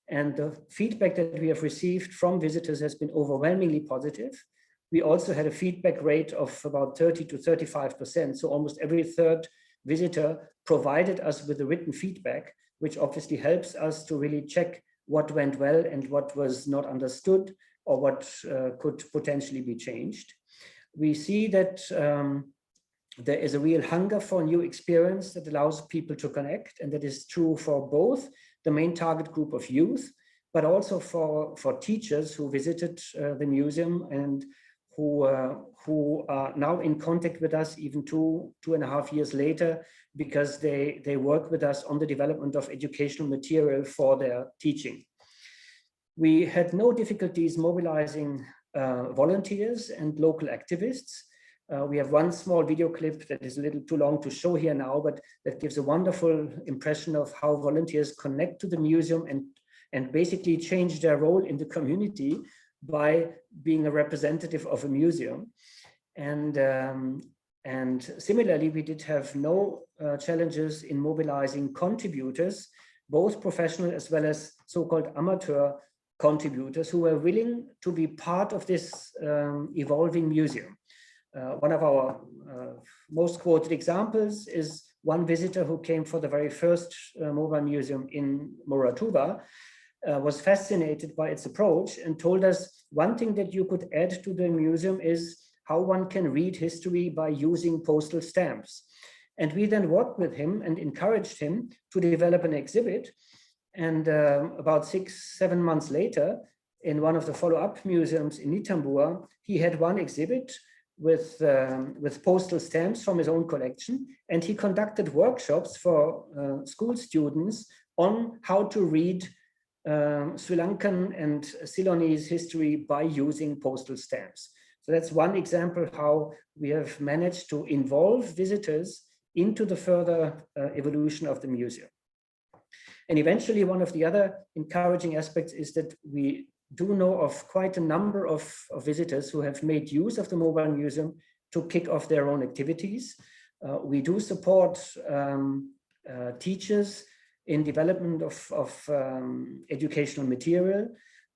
S6: And the feedback that we have received from visitors has been overwhelmingly positive. We also had a feedback rate of about 30 to 35%. So almost every third visitor provided us with a written feedback, which obviously helps us to really check what went well and what was not understood, or what could potentially be changed. We see that there is a real hunger for a new experience that allows people to connect, and that is true for both the main target group of youth, but also for teachers who visited the museum and who are now in contact with us even 2.5 years later, because they work with us on the development of educational material for their teaching. We had no difficulties mobilizing volunteers and local activists. We have one small video clip that is a little too long to show here now, but that gives a wonderful impression of how volunteers connect to the museum and basically change their role in the community by being a representative of a museum. And similarly, we did have no challenges in mobilizing contributors, both professional as well as so-called amateur contributors, who were willing to be part of this evolving museum. One of our most quoted examples is one visitor who came for the very first mobile museum in Moratuva, was fascinated by its approach and told us one thing that you could add to the museum is how one can read history by using postal stamps. And we then worked with him and encouraged him to develop an exhibit. And about 6-7 months later, in one of the follow-up museums in Nitambua, he had one exhibit with postal stamps from his own collection. And he conducted workshops for school students on how to read Sri Lankan and Ceylonese history by using postal stamps. So that's one example how we have managed to involve visitors into the further evolution of the museum. And eventually, one of the other encouraging aspects is that we do know of quite a number of visitors who have made use of the mobile museum to kick off their own activities. We do support teachers in development of educational material.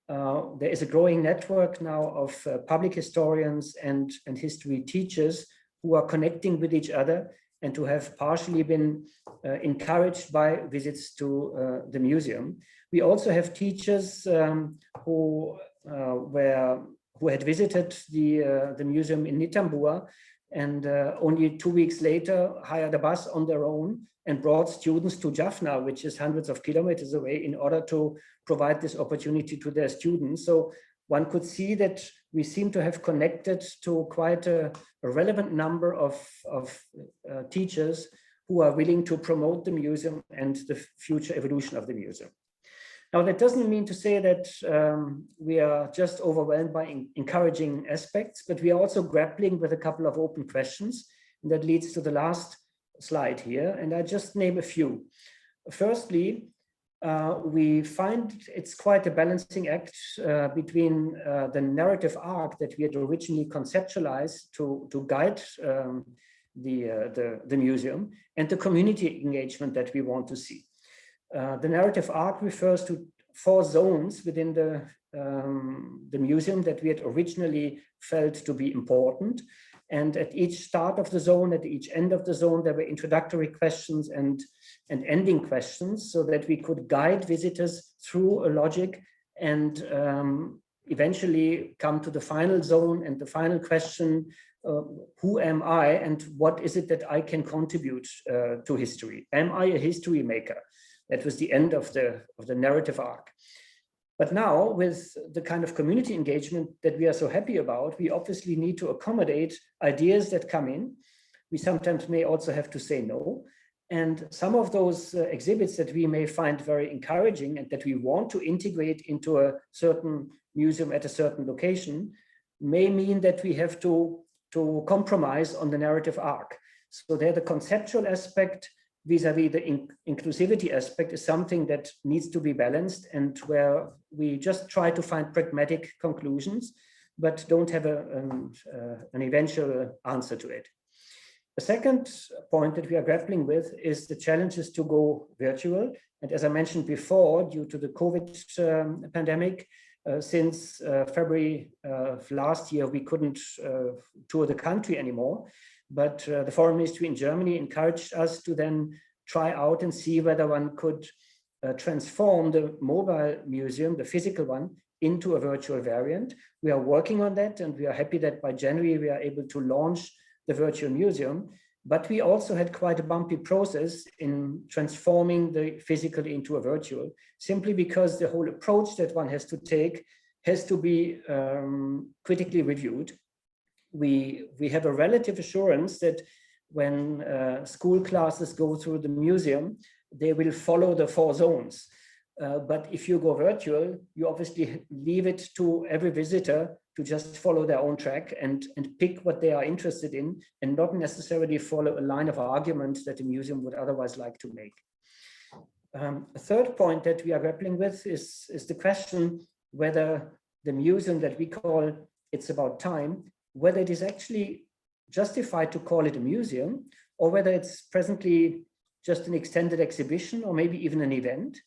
S6: There is a growing network now of public historians and history teachers who are connecting with each other and who have partially been encouraged by visits to the museum. We also have teachers who had visited the museum in Nitambua and only 2 weeks later hired a bus on their own and brought students to Jaffna, which is hundreds of kilometers away, in order to provide this opportunity to their students. So one could see that we seem to have connected to quite a relevant number of teachers who are willing to promote the museum and the future evolution of the museum. Now, that doesn't mean to say that we are just overwhelmed by encouraging aspects, but we are also grappling with a couple of open questions. And that leads to the last slide here, and I just name a few. Firstly, we find it's quite a balancing act between the narrative arc that we had originally conceptualized to guide the museum and the community engagement that we want to see. The narrative arc refers to 4 zones within the museum that we had originally felt to be important. And at each start of the zone, at each end of the zone, there were introductory questions and ending questions so that we could guide visitors through a logic and eventually come to the final zone and the final question, who am I and what is it that I can contribute to history? Am I a history maker? That was the end of the narrative arc. But now, with the kind of community engagement that we are so happy about, we obviously need to accommodate ideas that come in. We sometimes may also have to say no. And some of those exhibits that we may find very encouraging and that we want to integrate into a certain museum at a certain location may mean that we have to compromise on the narrative arc. So there, the conceptual aspect vis-a-vis the inclusivity aspect is something that needs to be balanced, and where we just try to find pragmatic conclusions, but don't have an eventual answer to it. The second point that we are grappling with is the challenges to go virtual. And as I mentioned before, due to the COVID pandemic, since February of last year, we couldn't tour the country anymore. But the Foreign Ministry in Germany encouraged us to then try out and see whether one could transform the mobile museum, the physical one, into a virtual variant. We are working on that, and we are happy that by January we are able to launch the virtual museum. But we also had quite a bumpy process in transforming the physical into a virtual, simply because the whole approach that one has to take has to be critically reviewed. We have a relative assurance that when school classes go through the museum, they will follow the 4 zones. But if you go virtual, you obviously leave it to every visitor to just follow their own track and pick what they are interested in, and not necessarily follow a line of argument that the museum would otherwise like to make. A third point that we are grappling with is the question whether the museum that we call It's About Time, whether it is actually justified to call it a museum, or whether it's presently just an extended exhibition or maybe even an event.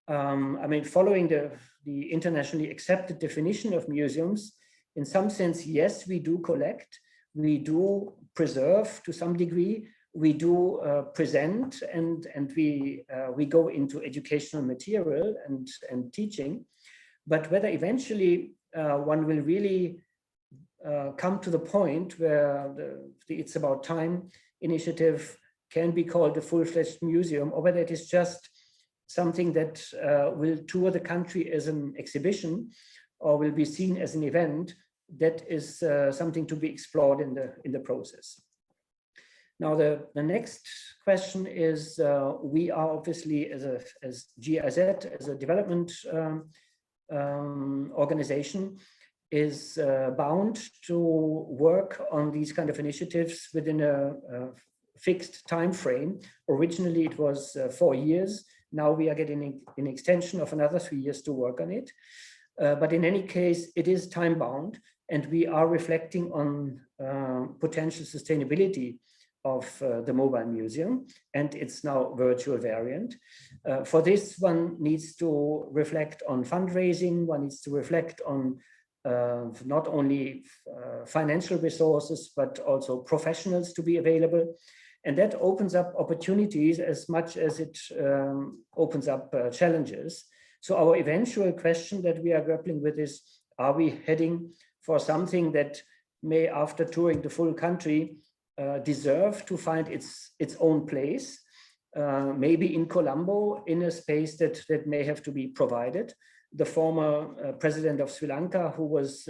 S6: I mean, following the internationally accepted definition of museums, in some sense, yes, we do collect, we do preserve to some degree, we do present, and we go into educational material and teaching. But whether eventually one will really come to the point where the It's About Time initiative can be called a full-fledged museum, or whether it is just something that will tour the country as an exhibition or will be seen as an event, that is something to be explored in the process. Now, the next question is, we are obviously as GIZ, as a development organization, is bound to work on these kind of initiatives within a fixed time frame. Originally, it was 4 years. Now we are getting an extension of another 3 years to work on it. But in any case, it is time bound, and we are reflecting on potential sustainability of the mobile museum and its now virtual variant. For this, one needs to reflect on fundraising, one needs to reflect on not only financial resources, but also professionals to be available. And that opens up opportunities as much as it opens up challenges. So our eventual question that we are grappling with is, are we heading for something that may, after touring the full country, deserve to find its own place, maybe in Colombo, in a space that may have to be provided. The former president of Sri Lanka, who was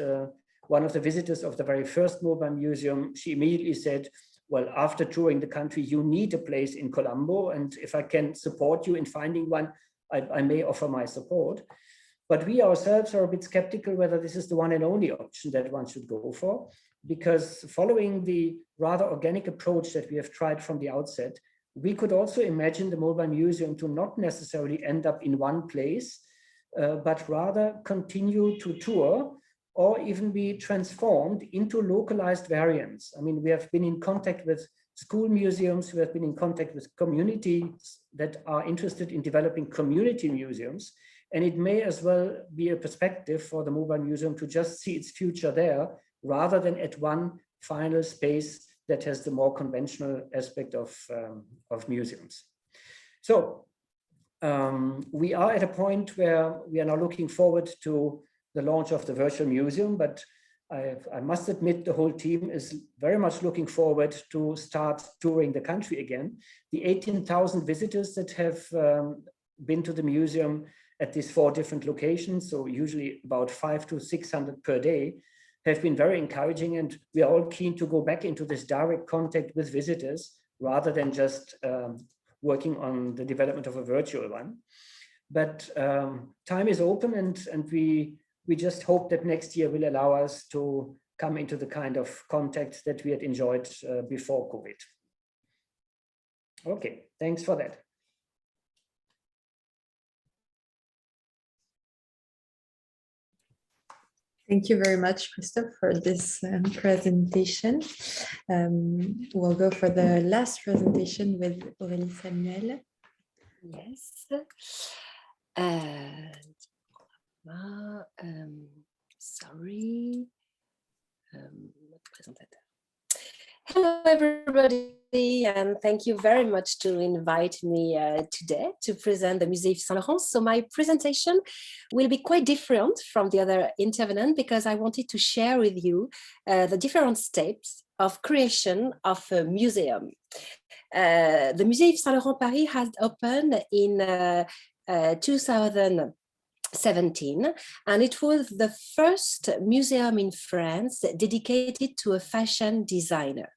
S6: one of the visitors of the very first mobile museum, she immediately said, well, after touring the country, you need a place in Colombo, and if I can support you in finding one, I may offer my support. But we ourselves are a bit skeptical whether this is the one and only option that one should go for, because following the rather organic approach that we have tried from the outset, we could also imagine the mobile museum to not necessarily end up in one place, but rather continue to tour or even be transformed into localized variants. I mean, we have been in contact with school museums, we have been in contact with communities that are interested in developing community museums, and it may as well be a perspective for the mobile museum to just see its future there, rather than at one final space that has the more conventional aspect of museums. So we are at a point where we are now looking forward to the launch of the virtual museum, but I must admit the whole team is very much looking forward to start touring the country again. The 18,000 visitors that have been to the museum at these 4 different locations, so usually about 500 to 600 per day, have been very encouraging, and we are all keen to go back into this direct contact with visitors rather than just working on the development of a virtual one. But time is open, and we just hope that next year will allow us to come into the kind of contact that we had enjoyed before COVID. Okay, thanks for that.
S1: Thank you very much, Christoph, for this presentation. We'll go for the last presentation with Aurélie Samuel.
S5: Yes. Sorry. Hello, everybody, and thank you very much to invite me today to present the Musée Yves Saint Laurent. So my presentation will be quite different from the other intervenant because I wanted to share with you the different steps of creation of a museum. The Musée Yves Saint Laurent Paris has opened in 2017, and it was the first museum in France dedicated to a fashion designer.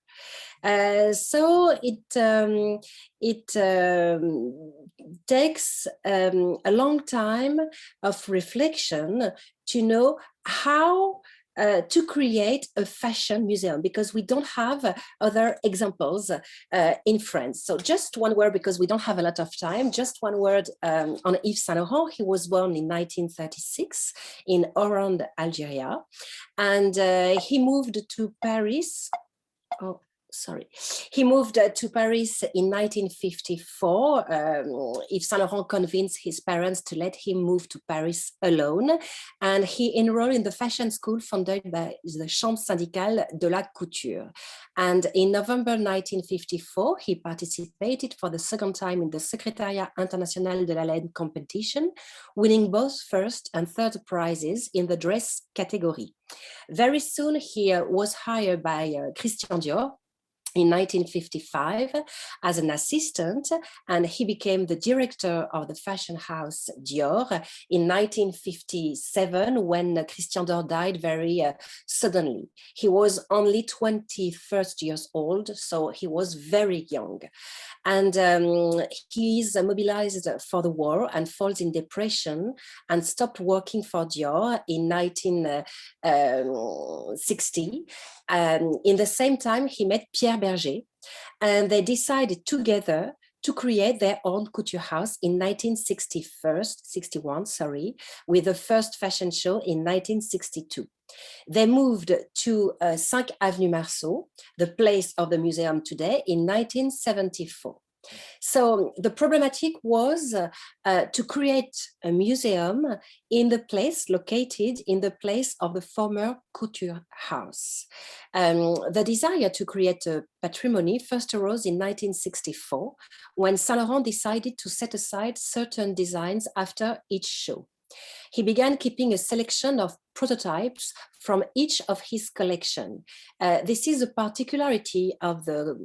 S5: So it takes a long time of reflection to know how to create a fashion museum, because we don't have other examples in France. So just one word, because we don't have a lot of time, just one word on Yves Saint Laurent. He was born in 1936 in Oran, Algeria, and he moved to Paris. He moved to Paris in 1954. Yves Saint Laurent convinced his parents to let him move to Paris alone, and he enrolled in the fashion school funded by the Chambre syndicale de la couture. And in November 1954, he participated for the second time in the Secrétariat International de la Laine competition, winning both first and third prizes in the dress category. Very soon, he was hired by Christian Dior in 1955 as an assistant, and he became the director of the fashion house Dior in 1957 when Christian Dior died very suddenly. He was only 21 years old, so he was very young. And he is mobilized for the war and falls in depression and stopped working for Dior in 1960. In the same time, he met Pierre Berger, and they decided together to create their own couture house in 1961, with the first fashion show in 1962. They moved to 5 Avenue Marceau, the place of the museum today, in 1974. So the problematic was to create a museum located in the place of the former couture house. The desire to create a patrimony first arose in 1964, when Saint Laurent decided to set aside certain designs after each show. He began keeping a selection of prototypes from each of his collection. This is a particularity of the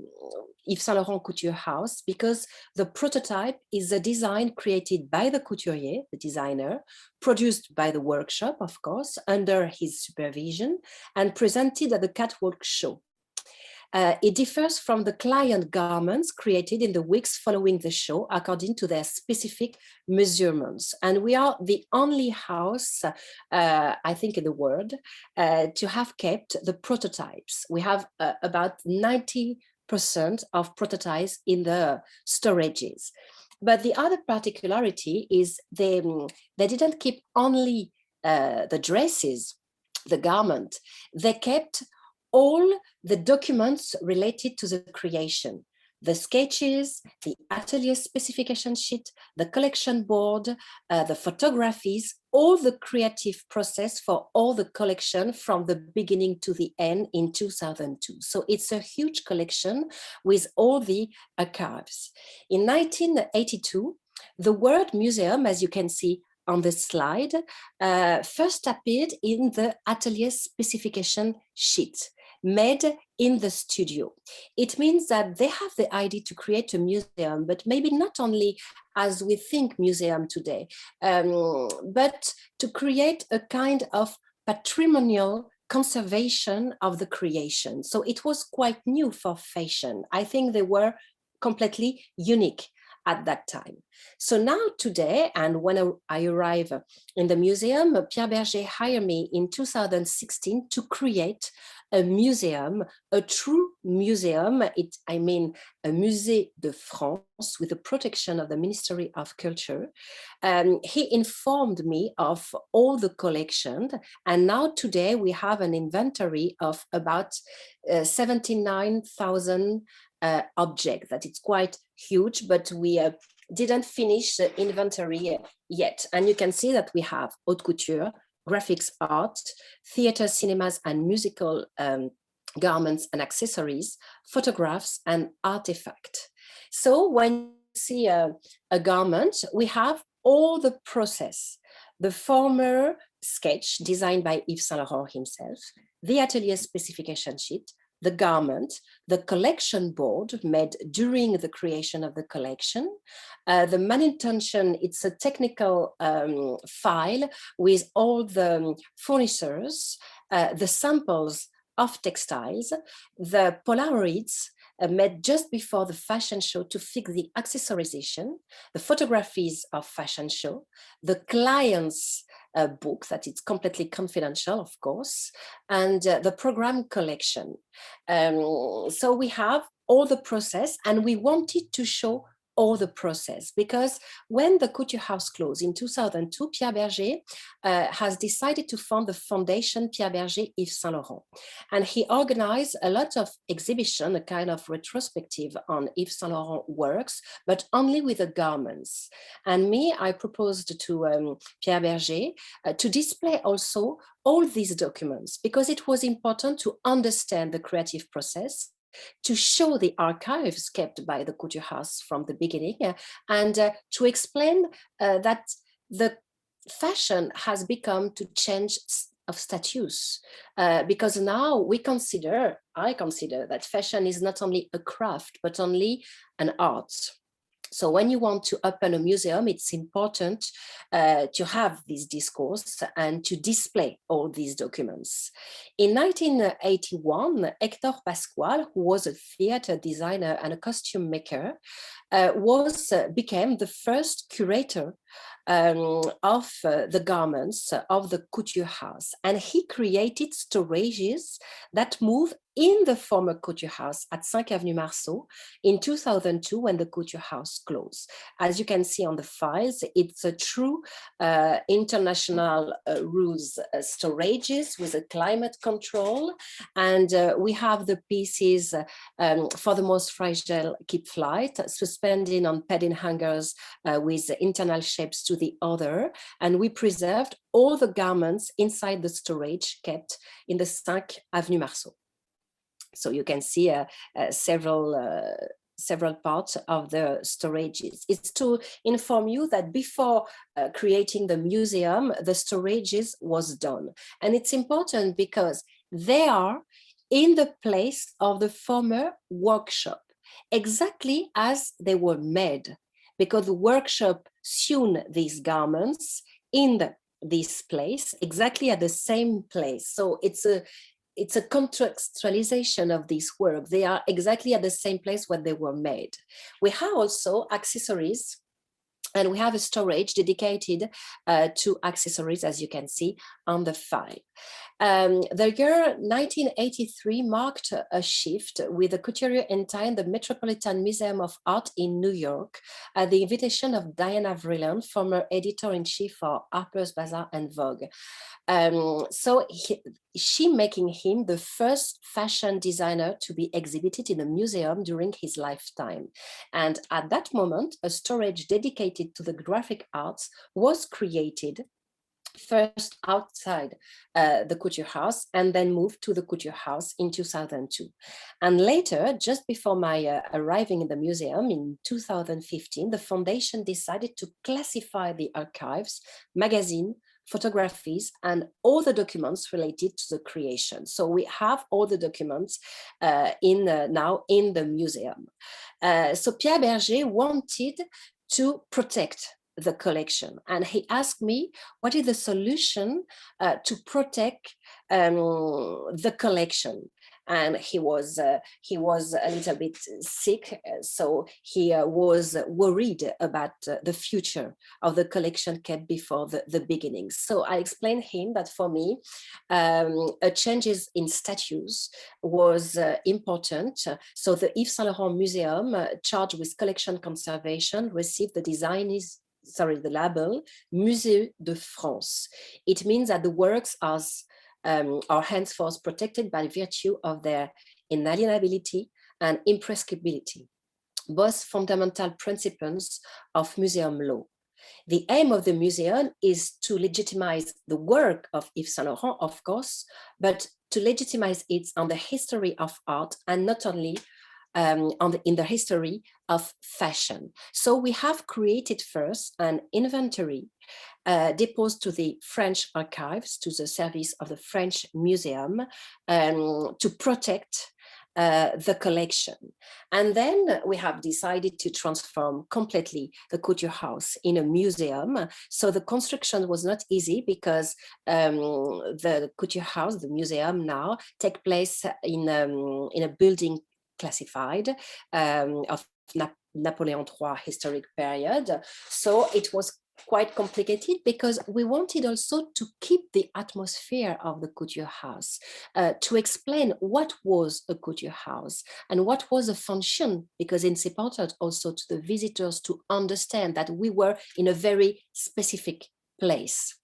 S5: Yves Saint Laurent Couture House, because the prototype is a design created by the couturier, the designer, produced by the workshop, of course, under his supervision, and presented at the catwalk show. It differs from the client garments created in the weeks following the show according to their specific measurements. And we are the only house, I think in the world, to have kept the prototypes. We have about 90% of prototypes in the storages. But the other particularity is they didn't keep only the dresses, the garment, they kept all the documents related to the creation, the sketches, the atelier specification sheet, the collection board, the photographies, all the creative process for all the collection from the beginning to the end in 2002. So it's a huge collection with all the archives. In 1982, the word museum, as you can see on the slide, first appeared in the atelier specification sheet made in the studio. It means that they have the idea to create a museum, but maybe not only as we think museum today, but to create a kind of patrimonial conservation of the creation. So it was quite new for fashion. I think they were completely unique at that time. So now today, and when I arrive in the museum, Pierre Berger hired me in 2016 to create a museum, a true museum, a Musée de France with the protection of the Ministry of Culture. He informed me of all the collection, and now today we have an inventory of about 79,000 objects. That it's quite huge, but we didn't finish the inventory yet. And you can see that we have haute couture, graphics art, theater, cinemas, and musical garments and accessories, photographs, and artifacts. So when you see a garment, we have all the process, the former sketch designed by Yves Saint Laurent himself, the atelier specification sheet, the garment, the collection board made during the creation of the collection, the manutention, it's a technical file with all the furnitures, the samples of textiles, the Polaroids made just before the fashion show to fix the accessorization, the photographies of fashion show, the client's book that it's completely confidential, of course, and the program collection. So we have all the process, and we wanted to show all the process, because when the couture house closed in 2002, Pierre Berger has decided to found the foundation Pierre Berger Yves Saint Laurent. And he organized a lot of exhibition, a kind of retrospective on Yves Saint Laurent works, but only with the garments. And me, I proposed to Pierre Berger to display also all these documents, because it was important to understand the creative process, to show the archives kept by the couture house from the beginning, and to explain that the fashion has become to change of status, because now I consider that fashion is not only a craft, but only an art. So when you want to open a museum, it's important to have this discourse and to display all these documents. In 1981, Hector Pascual, who was a theater designer and a costume maker, became the first curator of the garments of the couture house. And he created storages that move in the former couture house at 5 Avenue Marceau in 2002 when the couture house closed. As you can see on the files, it's a true international rules storages with a climate control. And we have the pieces for the most fragile keep flight, suspended on padding hangers with internal shapes to the other. And we preserved all the garments inside the storage kept in the 5 Avenue Marceau. So you can see several parts of the storages. It's to inform you that before creating the museum, the storages was done. And it's important because they are in the place of the former workshop, exactly as they were made, because the workshop sewn these garments in this place, exactly at the same place. So it's a contextualization of this work. They are exactly at the same place where they were made. We have also accessories, and we have a storage dedicated to accessories, as you can see on the file. The year 1983 marked a shift with the couturier entire in the Metropolitan Museum of Art in New York at the invitation of Diana Vreeland, former editor-in-chief for Harper's Bazaar and Vogue. So she making him the first fashion designer to be exhibited in a museum during his lifetime. And at that moment, a storage dedicated to the graphic arts was created, first outside the couture house and then moved to the couture house in 2002. And later, just before my arriving in the museum in 2015, the foundation decided to classify the archives, magazine, photographies, and all the documents related to the creation. So we have all the documents now in the museum. So Pierre Berger wanted to protect the collection, and he asked me what is the solution to protect the collection. And he was a little bit sick, so he was worried about the future of the collection kept before the beginning. So I explained him that for me, a changes in status was important. So the Yves Saint Laurent Museum, charged with collection conservation, received the label Musée de France. It means that the works are henceforth protected by virtue of their inalienability and imprescriptibility, both fundamental principles of museum law. The aim of the museum is to legitimize the work of Yves Saint Laurent, of course, but to legitimize it on the history of art and not only in the history of fashion. So we have created first an inventory deposed to the French archives, to the service of the French Museum, to protect the collection. And then we have decided to transform completely the couture house in a museum. So the construction was not easy because the couture house, the museum now, take place in a building classified of Napoleon III historic period. So it was quite complicated because we wanted also to keep the atmosphere of the couture house, to explain what was a couture house and what was a function, because it's important also to the visitors to understand that we were in a very specific place.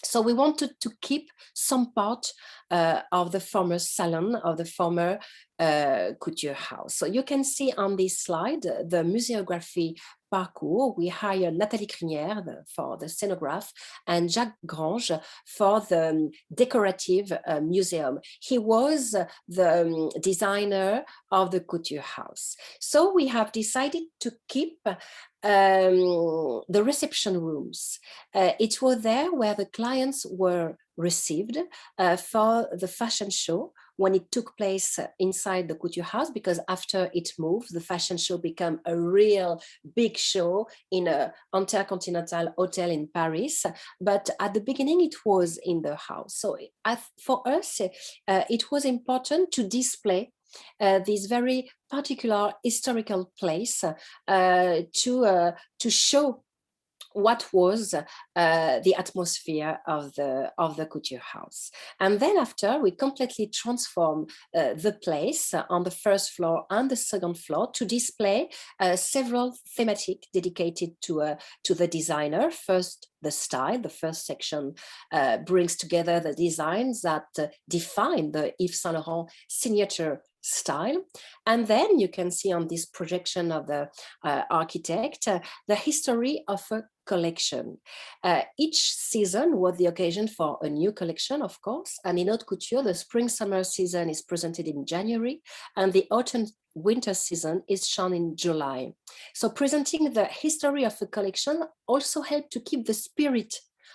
S5: So we wanted to keep some part of the former salon, of the former couture house. So you can see on this slide the museography parcours. We hired Nathalie Crinière for the scenograph and Jacques Grange for the decorative museum. He was the designer of the couture house. So we have decided to keep the reception rooms. It was there where the clients were received for the fashion show when it took place inside the couture house, because after it moved, the fashion show became a real big show in an intercontinental hotel in Paris. But at the beginning, it was in the house. So for us, it was important to display this very particular historical place to show what was the atmosphere of the couture house. And then after, we completely transform the place on the first floor and the second floor to display several thematic dedicated to the designer. First, the style. The first section brings together the designs that define the Yves Saint Laurent signature style. And then you can see on this projection of the architect the history of a collection. Each season was the occasion for a new collection, of course, and in haute couture, the spring-summer season is presented in January, and the autumn-winter season is shown in July. So presenting the history of a collection also helped to keep the spirit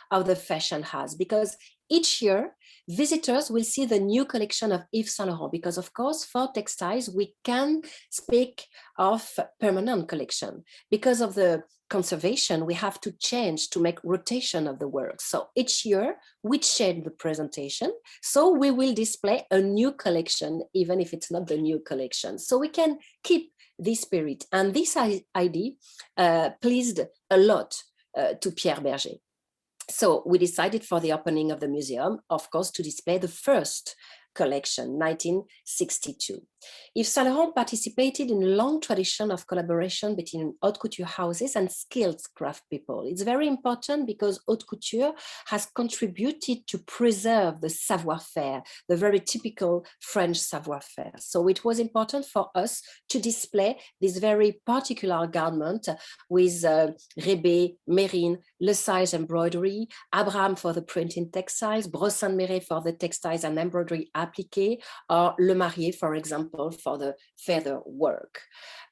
S5: of the fashion house, because each year, visitors will see the new collection of Yves Saint Laurent, because of course, for textiles, we can speak of permanent collection. Because of the conservation, we have to change to make rotation of the work. So each year, we change the presentation. So we will display a new collection, even if it's not the new collection. So we can keep this spirit. And this idea pleased a lot to Pierre Berger. So we decided for the opening of the museum, of course, to display the first collection, 1962. Yves Saint Laurent participated in a long tradition of collaboration between haute couture houses and skilled craft people. It's very important because haute couture has contributed to preserve the savoir-faire, the very typical French savoir-faire. So it was important for us to display this very particular garment with Hervé, Mérine, Le Sage embroidery, Abraham for the printing textiles, Brossan-Meret for the textiles and embroidery appliqué, or Le Marié, for example, for the feather work.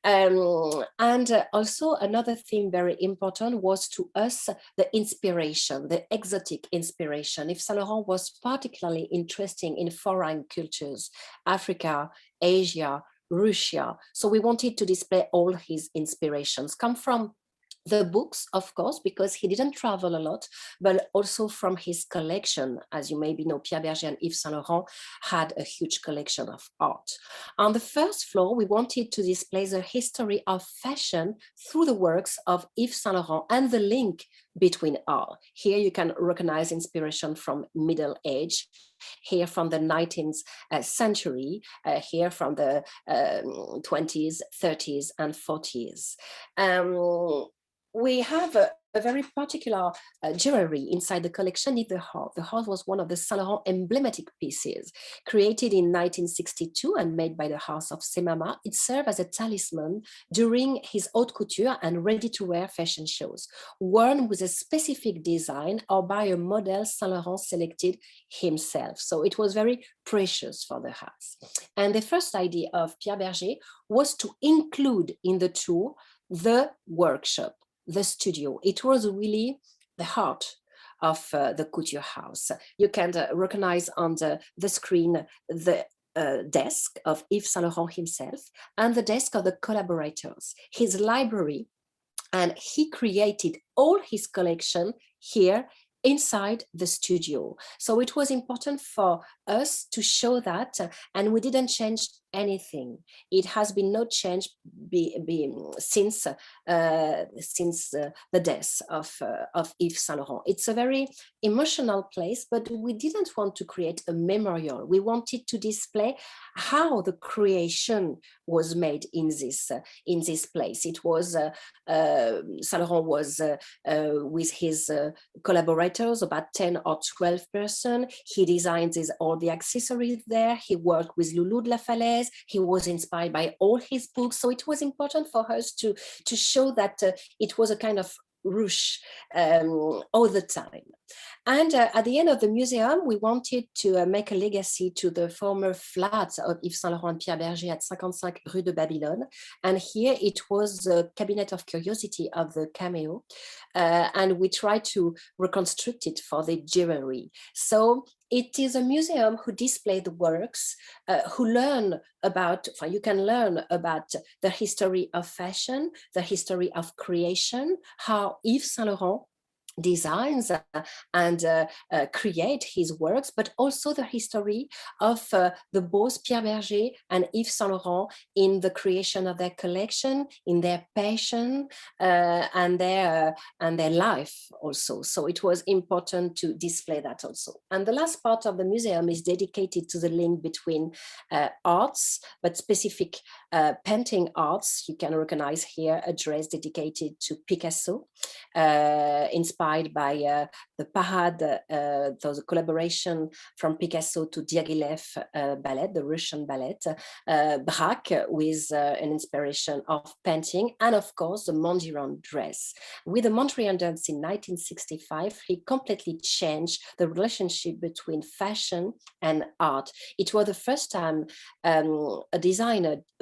S5: And also another thing very important was to us the inspiration, the exotic inspiration. Yves Saint Laurent was particularly interested in foreign cultures, Africa, Asia, Russia. So we wanted to display all his inspirations, come from the books, of course, because he didn't travel a lot, but also from his collection. As you maybe know, Pierre Berger and Yves Saint Laurent had a huge collection of art. On the first floor, we wanted to display the history of fashion through the works of Yves Saint Laurent and the link between art. Here you can recognize inspiration from Middle Age, here from the 19th century, here from the 20s, 30s, and 40s. We have a very particular jewelry inside the collection in the heart. The heart was one of the Saint Laurent emblematic pieces created in 1962 and made by the house of Semama. It served as a talisman during his haute couture and ready-to-wear fashion shows, worn with a specific design or by a model Saint Laurent selected himself. So it was very precious for the house. And the first idea of Pierre Berger was to include in the tour the workshop, the studio. It was really the heart of the couture house. You can recognize on the screen the desk of Yves Saint Laurent himself and the desk of the collaborators, his library, and he created all his collection here inside the studio. So it was important for us to show that, and we didn't change anything. It has been no change since the death of Yves Saint Laurent. It's a very emotional place, but we didn't want to create a memorial. We wanted to display how the creation was made in this place. It was Saint Laurent was with his collaborators, about 10 or 12 persons. He designed all the accessories there. He worked with Loulou de la Falaise. He was inspired by all his books. So it was important for us to show that it was a kind of rush all the time. And at the end of the museum, we wanted to make a legacy to the former flats of Yves Saint Laurent and Pierre Berger at 55 Rue de Babylone. And here it was the cabinet of curiosity of the cameo. And we tried to reconstruct it for the jewelry. So it is a museum who displays the works, who learn about, you can learn about the history of fashion, the history of creation, how Yves Saint Laurent designs and create his works, but also the history of the both Pierre Berger and Yves Saint Laurent in the creation of their collection, in their passion and their life also. So it was important to display that also. And the last part of the museum is dedicated to the link between arts, but specific painting arts. You can recognize here a dress dedicated to Picasso, inspired by the Parade, the collaboration from Picasso to Diaghilev ballet, the Russian ballet, Braque with an inspiration of painting, and of course the Mondrian dress. With the Mondrian dance in 1965, he completely changed the relationship between fashion and art. It was the first time a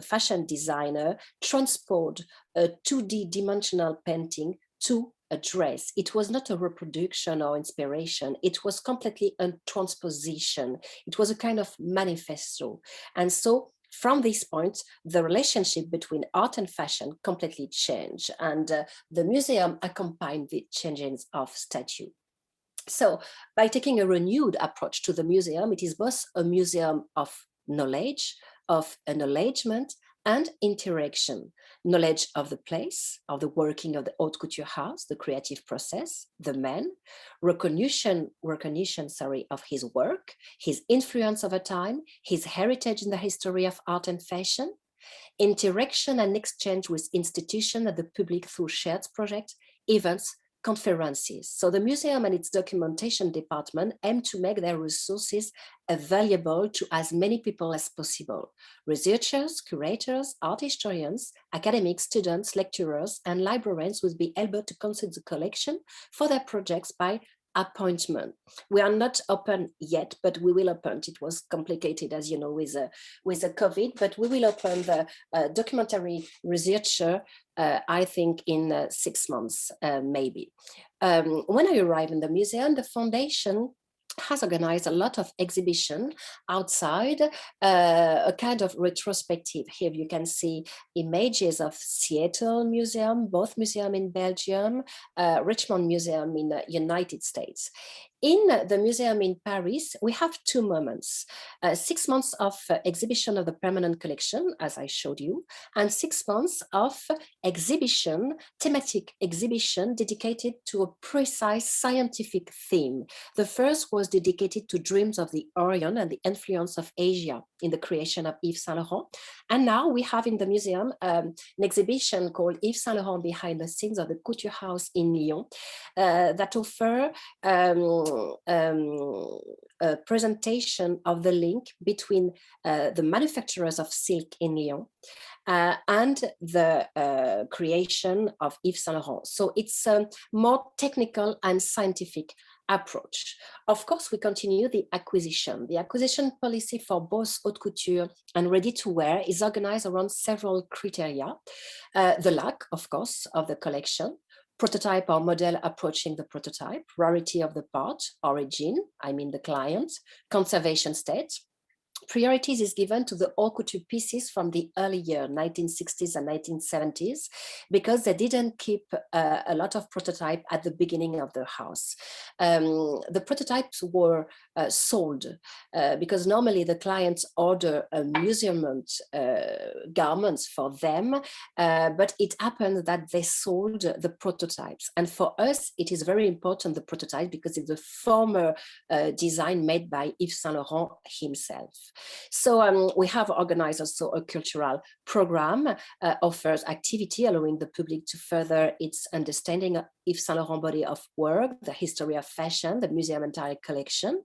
S5: fashion designer, transport a 2D dimensional painting to a dress. It was not a reproduction or inspiration. It was completely a transposition. It was a kind of manifesto. And so from this point, the relationship between art and fashion completely changed. And the museum accompanied the changes of statue. So by taking a renewed approach to the museum, it is both a museum of knowledge, of acknowledgement, and interaction, knowledge of the place, of the working of the haute couture house, the creative process, the man, recognition of his work, his influence over time, his heritage in the history of art and fashion, interaction and exchange with institutions and the public through shared projects, events, conferences. So the museum and its documentation department aim to make their resources available to as many people as possible. Researchers, curators, art historians, academics, students, lecturers, and librarians will be able to consult the collection for their projects by appointment. We are not open yet, but we will open. It was complicated, as you know, with the COVID, but we will open the documentary researcher, I think in 6 months, maybe. When I arrived in the museum, the foundation has organized a lot of exhibition outside, a kind of retrospective. Here you can see images of Seattle Museum, both museum in Belgium, Richmond Museum in the United States. In the museum in Paris, we have 2 moments, 6 months of exhibition of the permanent collection, as I showed you, and 6 months of exhibition, thematic exhibition dedicated to a precise scientific theme. The first was dedicated to dreams of the Orient and the influence of Asia in the creation of Yves Saint Laurent. And now we have in the museum an exhibition called Yves Saint Laurent Behind the Scenes of the Couture House in Lyon that offer a presentation of the link between the manufacturers of silk in Lyon and the creation of Yves Saint Laurent. So it's a more technical and scientific approach. Of course, we continue the acquisition. The acquisition policy for both haute couture and ready-to-wear is organized around several criteria. The lack, of course, of the collection, prototype or model approaching the prototype, rarity of the part, origin, I mean the client, conservation state. Priorities is given to the haute couture pieces from the early year, 1960s and 1970s, because they didn't keep a lot of prototype at the beginning of the house. The prototypes were sold because normally the clients order a museum garments for them, but it happened that they sold the prototypes. And for us, it is very important, the prototype, because it's the former design made by Yves Saint Laurent himself. So we have organized also a cultural program, offers activity allowing the public to further its understanding of Yves Saint Laurent body of work, the history of fashion, the museum entire collection.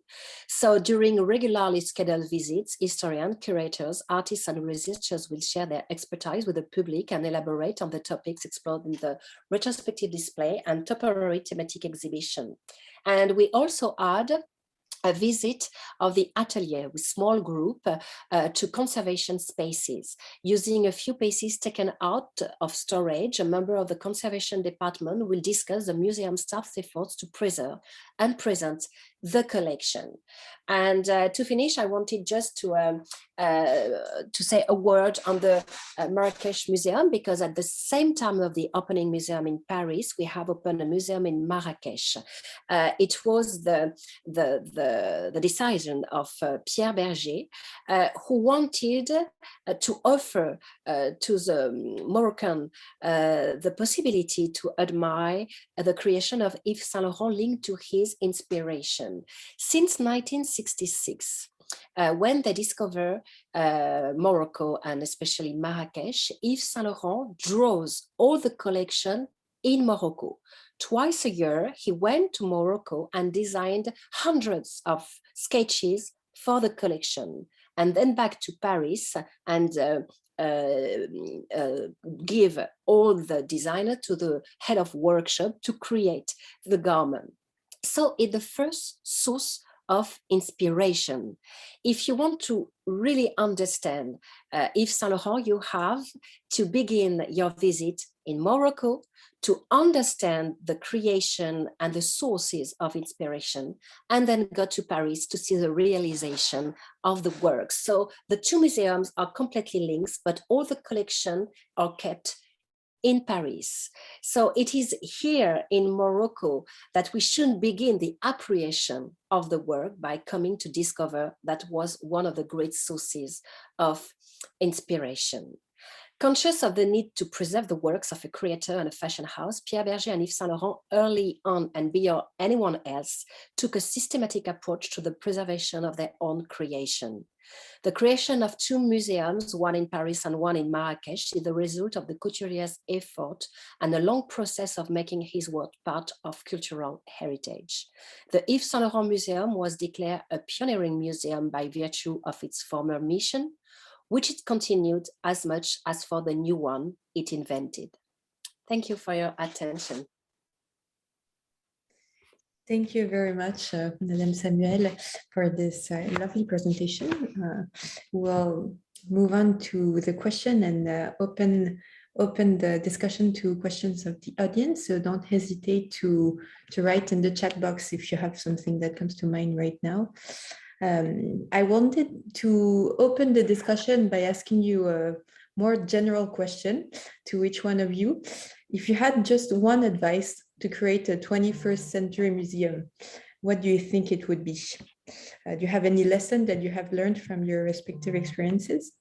S5: So during regularly scheduled visits, historians, curators, artists, and researchers will share their expertise with the public and elaborate on the topics explored in the retrospective display and temporary thematic exhibition. And we also add a visit of the atelier with small group to conservation spaces. Using a few pieces taken out of storage, a member of the conservation department will discuss the museum staff's efforts to preserve and present the collection. And to finish, I wanted just to say a word on the Marrakesh Museum, because at the same time of the opening museum in Paris, we have opened a museum in Marrakesh. It was the decision of Pierre Berger, who wanted to offer to the Moroccan the possibility to admire the creation of Yves Saint Laurent linked to his inspiration. Since 1966, when they discover Morocco and especially Marrakesh, Yves Saint Laurent draws all the collection in Morocco. Twice a year, he went to Morocco and designed hundreds of sketches for the collection, and then back to Paris and give all the designer to the head of workshop to create the garment. So it's the first source of inspiration. If you want to really understand Yves Saint Laurent, you have to begin your visit in Morocco to understand the creation and the sources of inspiration, and then go to Paris to see the realization of the work. So the two museums are completely linked, but all the collections are kept in Paris. So it is here in Morocco that we should begin the appreciation of the work by coming to discover that was one of the great sources of inspiration. Conscious of the need to preserve the works of a creator and a fashion house, Pierre Berger and Yves Saint Laurent early on and beyond anyone else took a systematic approach to the preservation of their own creation. The creation of two museums, one in Paris and one in Marrakesh, is the result of the couturier's effort and a long process of making his work part of cultural heritage. The Yves Saint Laurent Museum was declared a pioneering museum by virtue of its former mission, which it continued as much as for the new one it invented. Thank you for your attention.
S1: Thank you very much, Madame Samuel, for this lovely presentation. We'll move on to the question and open the discussion to questions of the audience. So don't hesitate to write in the chat box if you have something that comes to mind right now. I wanted to open the discussion by asking you a more general question to each one of you. If you had just one advice to create a 21st century museum, what do you think it would be? Do you have any lesson that you have learned from your respective experiences?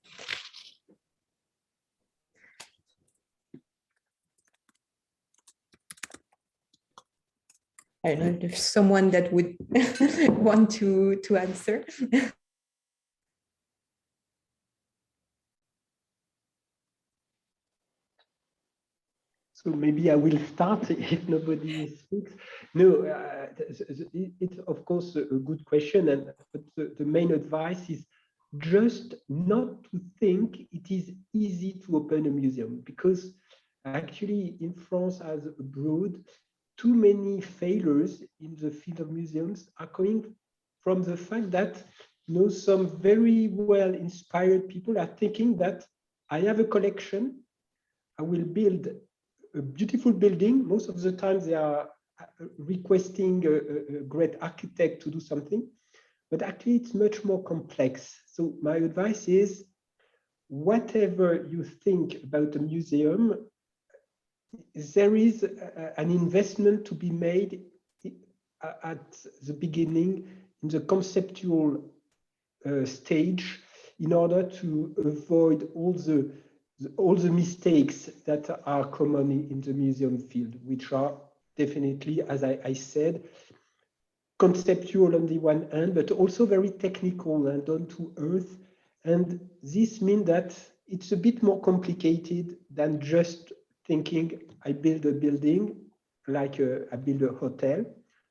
S1: I don't know if there's someone that would want to answer.
S4: So maybe I will start if nobody speaks. No, it's of course a good question, but the main advice is just not to think it is easy to open a museum, because actually in France as abroad, too many failures in the field of museums are coming from the fact that some very well inspired people are thinking that I have a collection, I will build a beautiful building. Most of the time they are requesting a great architect to do something, but actually it's much more complex. So my advice is, whatever you think about a museum, there is an investment to be made at the beginning in the conceptual stage, in order to avoid all the mistakes that are common in the museum field, which are definitely, as I said, conceptual on the one hand, but also very technical and down to earth. And this means that it's a bit more complicated than just thinking I build a building, like I build a hotel,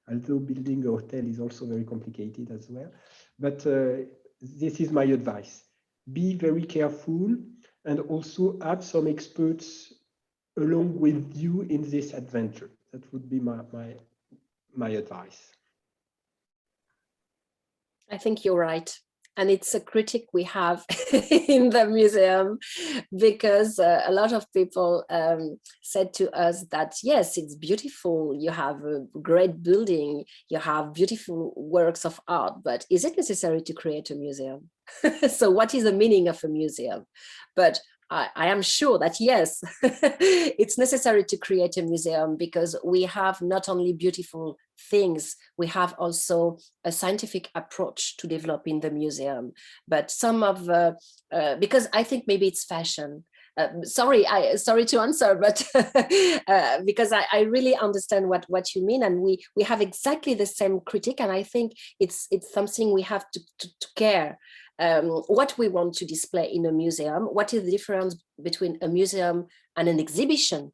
S4: although building a hotel is also very complicated as well. But this is my advice. Be very careful, and also have some experts along with you in this adventure. That would be my advice.
S5: I think you're right. And it's a critique we have in the museum, because a lot of people said to us that, yes, it's beautiful, you have a great building, you have beautiful works of art, but is it necessary to create a museum? So what is the meaning of a museum? But I am sure that, yes, it's necessary to create a museum, because we have not only beautiful things, we have also a scientific approach to develop in the museum. But some of, because I think maybe it's fashion. Sorry to answer, but because I really understand what you mean, and we have exactly the same critique, and I think it's something we have to care. What we want to display in a museum, what is the difference between a museum and an exhibition?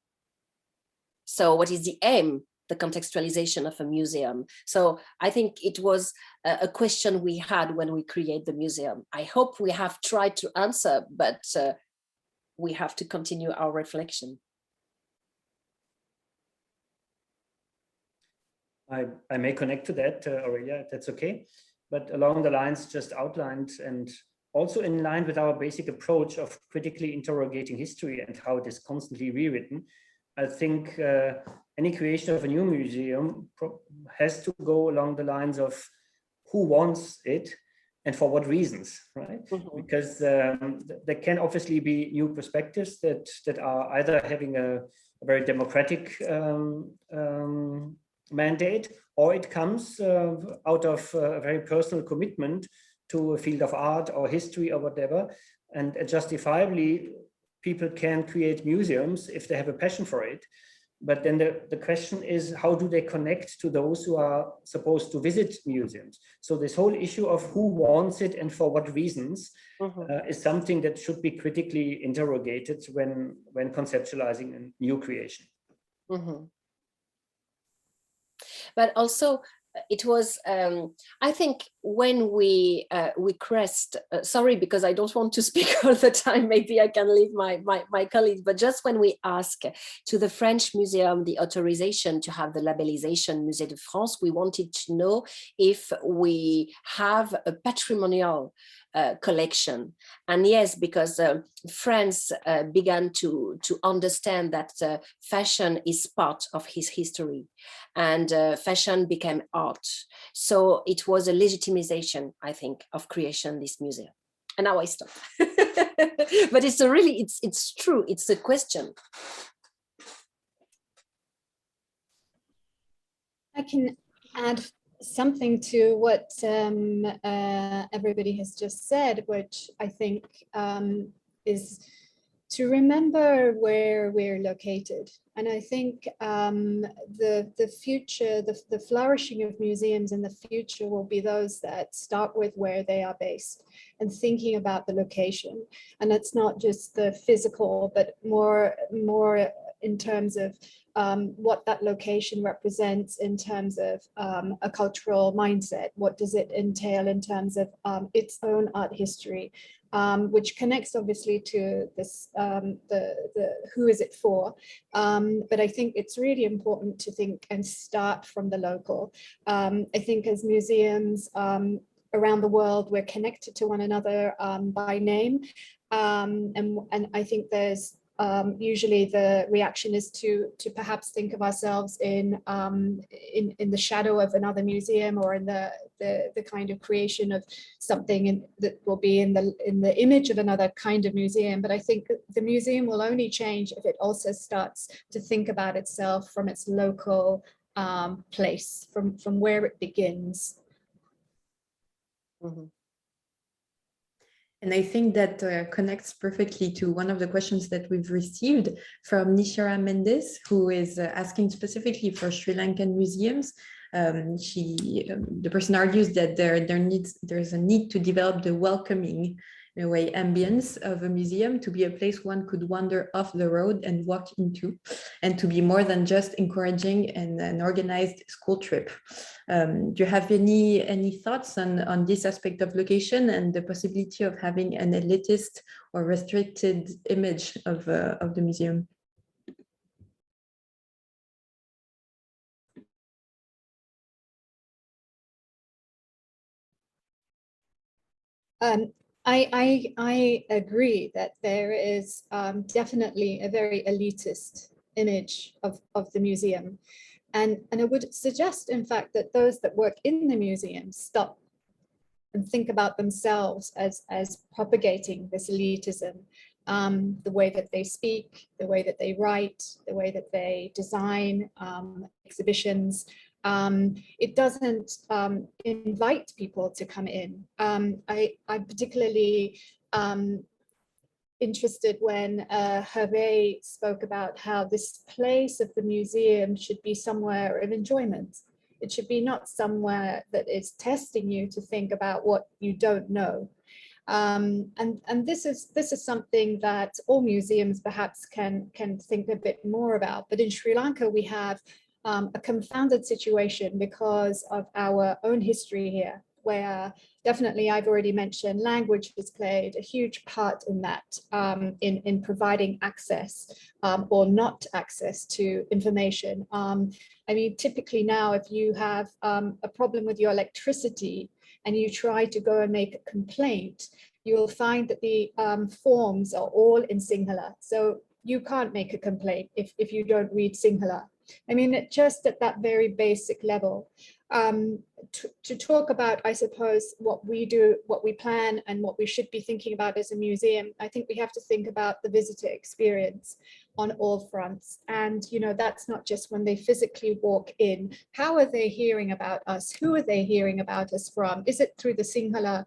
S5: So what is the aim, the contextualization of a museum? So I think it was a question we had when we create the museum. I hope we have tried to answer, but we have to continue our reflection.
S6: I may connect to that, Aurélie, if that's okay. But along the lines just outlined, and also in line with our basic approach of critically interrogating history and how it is constantly rewritten, I think any creation of a new museum has to go along the lines of who wants it and for what reasons, right? Mm-hmm. Because there can obviously be new perspectives that are either having a very democratic mandate, or it comes out of a very personal commitment to a field of art or history or whatever. And justifiably, people can create museums if they have a passion for it. But then the question is, how do they connect to those who are supposed to visit museums? So this whole issue of who wants it and for what reasons is something that should be critically interrogated when conceptualizing a new creation.
S5: Mm-hmm. But also, it was, I think, when we crest, sorry, because I don't want to speak all the time, maybe I can leave my colleagues, but just when we ask to the French Museum the authorization to have the labelization Musée de France, we wanted to know if we have a patrimonial collection. And yes, because France began to understand that fashion is part of his history, and fashion became art. So it was a legitimization, I think, of creation, this museum. And now I stop. But it's a really, it's true, it's a question.
S3: I can add something to what everybody has just said, which I think is to remember where we're located. And I think the future, the flourishing of museums in the future will be those that start with where they are based and thinking about the location. And that's not just the physical, but more in terms of what that location represents in terms of a cultural mindset. What does it entail in terms of its own art history, which connects obviously to this, the who is it for? But I think it's really important to think and start from the local. I think as museums around the world, we're connected to one another by name. And I think there's usually the reaction is to perhaps think of ourselves in the shadow of another museum, or in the kind of creation of something that will be in the image of another kind of museum. But I think the museum will only change if it also starts to think about itself from its local place, from where it begins.
S5: Mm-hmm.
S1: And I think that connects perfectly to one of the questions that we've received from Nishara Mendes, who is asking specifically for Sri Lankan museums. The person argues that there's a need to develop the welcoming, in a way, ambience of a museum to be a place one could wander off the road and walk into, and to be more than just encouraging an organized school trip. Do you have any thoughts on this aspect of location and the possibility of having an elitist or restricted image of the museum?
S3: I agree that there is definitely a very elitist image of the museum. And I would suggest, in fact, that those that work in the museum stop and think about themselves as propagating this elitism, the way that they speak, the way that they write, the way that they design exhibitions. It doesn't invite people to come in. I'm particularly interested when Hervé spoke about how this place of the museum should be somewhere of enjoyment. It should be not somewhere that is testing you to think about what you don't know. And this is something that all museums perhaps can think a bit more about. But in Sri Lanka, we have a confounded situation because of our own history here, where definitely I've already mentioned language has played a huge part in that, in providing access or not access to information. I mean, typically now, if you have a problem with your electricity and you try to go and make a complaint, you will find that the forms are all in Sinhala. So you can't make a complaint if you don't read Sinhala. I mean, just at that very basic level. To talk about, I suppose, what we do, what we plan, and what we should be thinking about as a museum, I think we have to think about the visitor experience on all fronts. And, you know, that's not just when they physically walk in. How are they hearing about us? Who are they hearing about us from? Is it through the Sinhala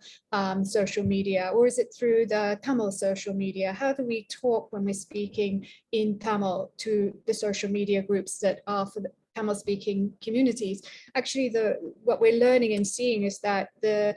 S3: social media, or is it through the Tamil social media? How do we talk when we're speaking in Tamil to the social media groups that are for the Tamil speaking communities? Actually, what we're learning and seeing is that the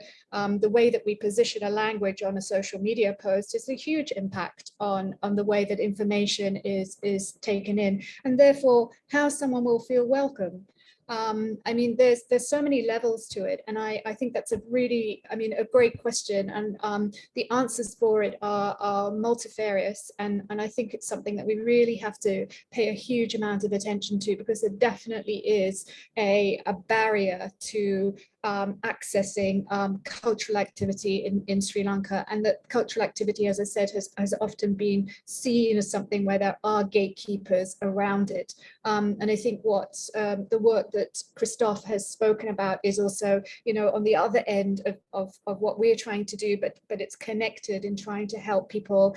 S3: way that we position a language on a social media post is a huge impact on the way that information is taken in, and therefore how someone will feel welcome. I mean, there's so many levels to it, and I think that's a really, I mean, a great question, and the answers for it are multifarious, and I think it's something that we really have to pay a huge amount of attention to, because there definitely is a barrier to accessing cultural activity in Sri Lanka, and that cultural activity, as I said, has often been seen as something where there are gatekeepers around it. And I think what the work that Christoph has spoken about is also, you know, on the other end of what we're trying to do, but it's connected in trying to help people,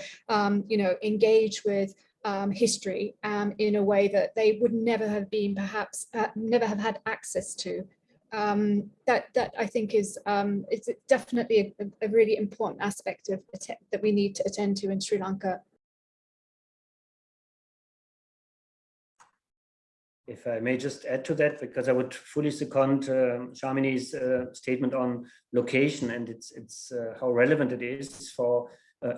S3: you know, engage with history in a way that they would never have been, perhaps never have had access to. That I think is it's definitely a really important aspect of that we need to attend to in Sri Lanka.
S6: If I may just add to that, because I would fully second Sharmini's statement on location, and it's how relevant it is for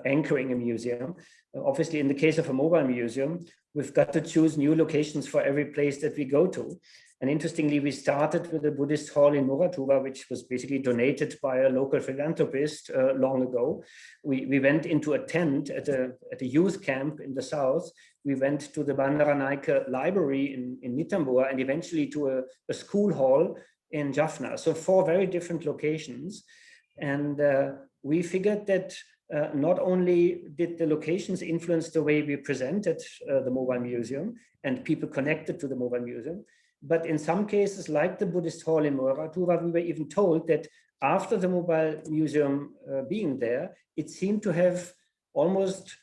S6: anchoring a museum. Obviously, in the case of a mobile museum, we've got to choose new locations for every place that we go to. And interestingly, we started with a Buddhist hall in Moratuva, which was basically donated by a local philanthropist long ago. We went into a tent at a youth camp in the south. We went to the Bandaranaike library in Nitambua, and eventually to a school hall in Jaffna. So 4 very different locations. And we figured that not only did the locations influence the way we presented the mobile museum and people connected to the mobile museum, but in some cases, like the Buddhist hall in Moratuva, we were even told that after the mobile museum being there, it seemed to have almost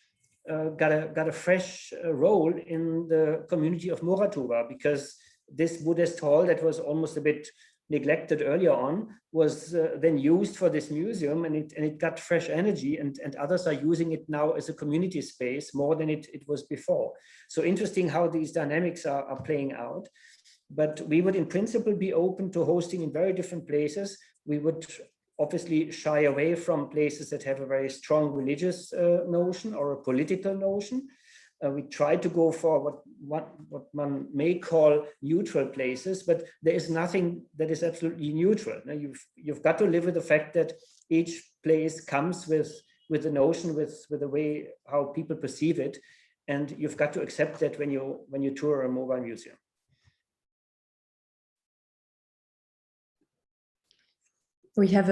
S6: got a fresh role in the community of Moratuva, because this Buddhist hall that was almost a bit neglected earlier on was then used for this museum, and it got fresh energy, and others are using it now as a community space more than it was before. So interesting how these dynamics are playing out. But we would in principle be open to hosting in very different places. We would obviously shy away from places that have a very strong religious notion or a political notion. We try to go for what one may call neutral places, but there is nothing that is absolutely neutral. Now you've got to live with the fact that each place comes with the notion, with the way how people perceive it, and you've got to accept that when you tour a mobile museum.
S1: We have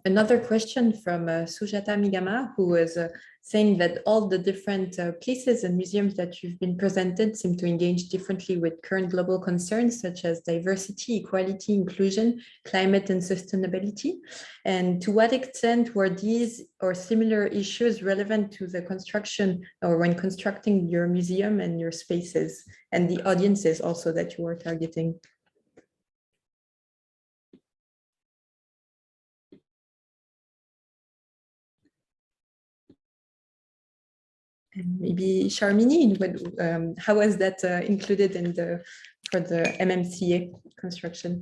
S1: another question from Sujata Migama, who is saying that all the different places and museums that you've been presented seem to engage differently with current global concerns such as diversity, equality, inclusion, climate, and sustainability. And to what extent were these or similar issues relevant to the construction or when constructing your museum and your spaces and the audiences also that you were targeting? And maybe Sharmini, how was that included for the MMCA construction?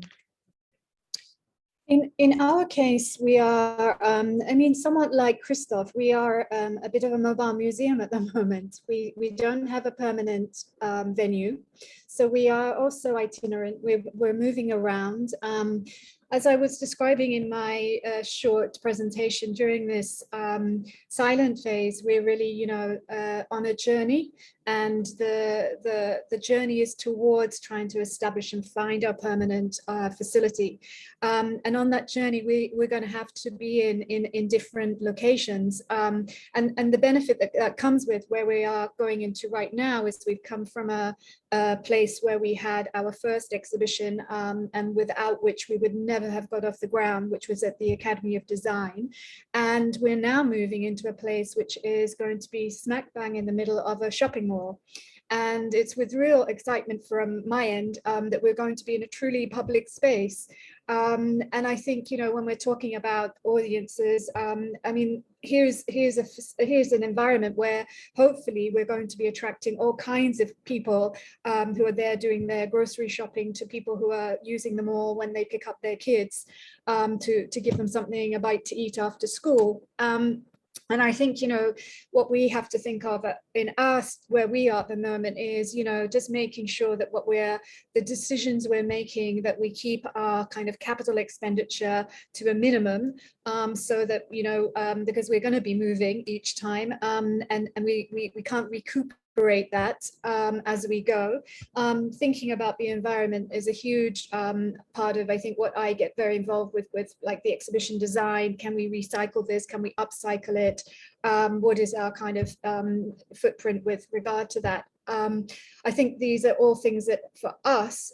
S3: In our case, we are, I mean, somewhat like Christoph, we are a bit of a mobile museum at the moment. We don't have a permanent venue. So we are also itinerant. We're moving around. As I was describing in my short presentation during this silent phase, we're really, you know, on a journey, and the journey is towards trying to establish and find our permanent facility. And on that journey, we're going to have to be in different locations. And the benefit that comes with where we are going into right now is we've come from a place where we had our first exhibition, and without which we would never have got off the ground, which was at the Academy of Design. And we're now moving into a place which is going to be smack bang in the middle of a shopping mall. And it's with real excitement from my end that we're going to be in a truly public space. And I think, you know, when we're talking about audiences, I mean, here's an environment where hopefully we're going to be attracting all kinds of people who are there doing their grocery shopping, to people who are using the mall when they pick up their kids to give them something, a bite to eat after school. And I think, you know, what we have to think of in us, where we are at the moment, is, you know, just making sure that the decisions we're making, that we keep our kind of capital expenditure to a minimum, so that, you know, because we're going to be moving each time, and we can't recuperate that as we go. Thinking about the environment is a huge part of, I think, what I get very involved with like the exhibition design. Can we recycle this? Can we upcycle it? What is our kind of footprint with regard to that? I think these are all things that for us,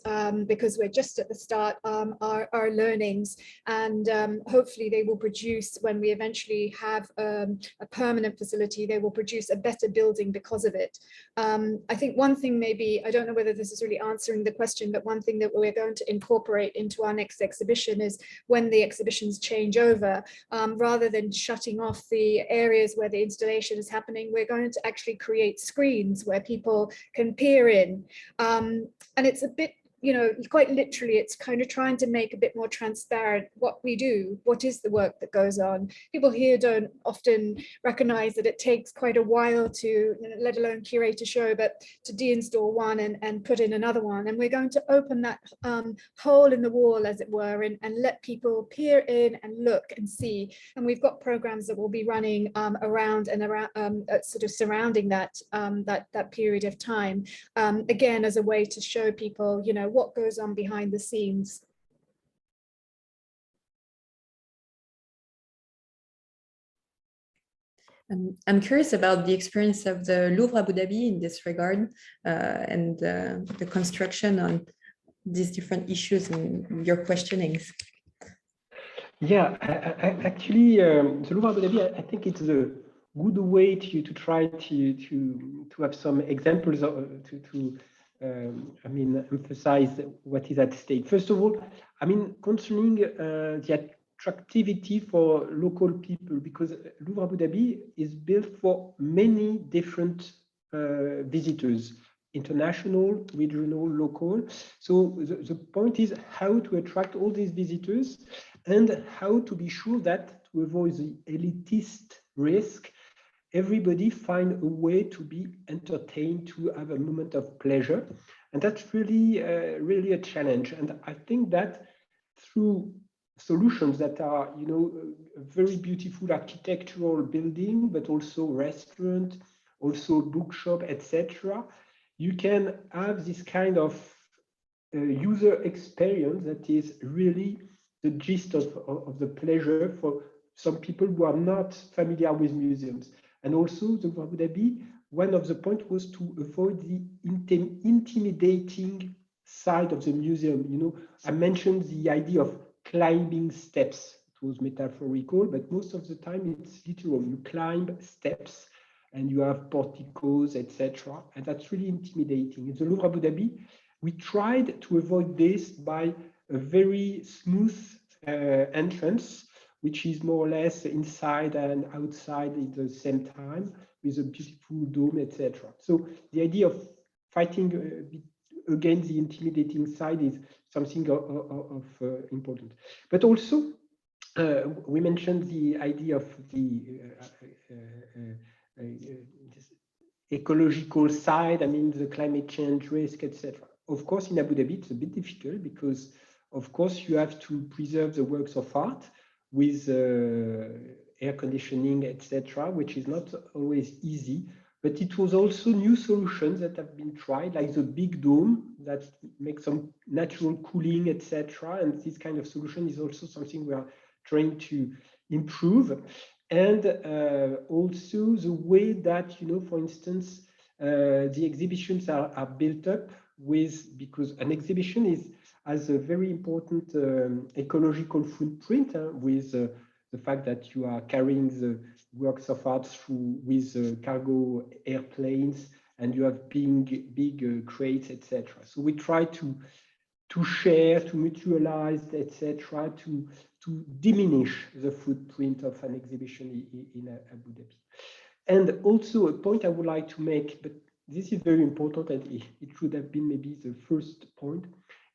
S3: because we're just at the start, are learnings, and hopefully they will produce, when we eventually have a permanent facility, they will produce a better building because of it. I think one thing, maybe, I don't know whether this is really answering the question, but one thing that we're going to incorporate into our next exhibition is, when the exhibitions change over, rather than shutting off the areas where the installation is happening, we're going to actually create screens where people can peer in, and it's a bit, you know, quite literally, it's kind of trying to make a bit more transparent what we do, what is the work that goes on. People here don't often recognize that it takes quite a while to, you know, let alone curate a show, but to deinstall one and put in another one. And we're going to open that hole in the wall, as it were, and let people peer in and look and see. And we've got programs that will be running around and around, sort of surrounding that that period of time, again, as a way to show people, you know, what goes on behind the scenes.
S1: I'm curious about the experience of the Louvre Abu Dhabi in this regard, and the construction on these different issues and your questionings.
S4: Yeah, actually, the Louvre Abu Dhabi, I think it's a good way to try to have some examples to I mean, emphasize what is at stake. First of all, I mean, concerning the attractivity for local people, because Louvre Abu Dhabi is built for many different visitors, international, regional, local. So the point is how to attract all these visitors, and how to be sure that, to avoid the elitist risk, everybody find a way to be entertained, to have a moment of pleasure. And that's really, really a challenge. And I think that through solutions that are, you know, a very beautiful architectural building, but also restaurant, also bookshop, etc., you can have this kind of user experience that is really the gist of the pleasure for some people who are not familiar with museums. And also the Abu Dhabi, one of the points was to avoid the intimidating side of the museum. You know, I mentioned the idea of climbing steps. It was metaphorical, but most of the time it's literal. You climb steps and you have porticos, etc. And that's really intimidating. In the Louvre Abu Dhabi, we tried to avoid this by a very smooth entrance, which is more or less inside and outside at the same time, with a beautiful dome, etc. So the idea of fighting against the intimidating side is something of important. But also, we mentioned the idea of the ecological side, I mean, the climate change risk, etc. Of course, in Abu Dhabi, it's a bit difficult because, of course, you have to preserve the works of art with air conditioning, etc., which is not always easy. But it was also new solutions that have been tried, like the big dome that makes some natural cooling, etc. And this kind of solution is also something we are trying to improve. And also the way that, you know, for instance, the exhibitions are built up with, because an exhibition has a very important ecological footprint with the fact that you are carrying the works of art through with cargo airplanes, and you have big crates, etc. So we try to share, to mutualize, etc., to diminish the footprint of an exhibition in Abu Dhabi. And also a point I would like to make, but this is very important, and it should have been maybe the first point,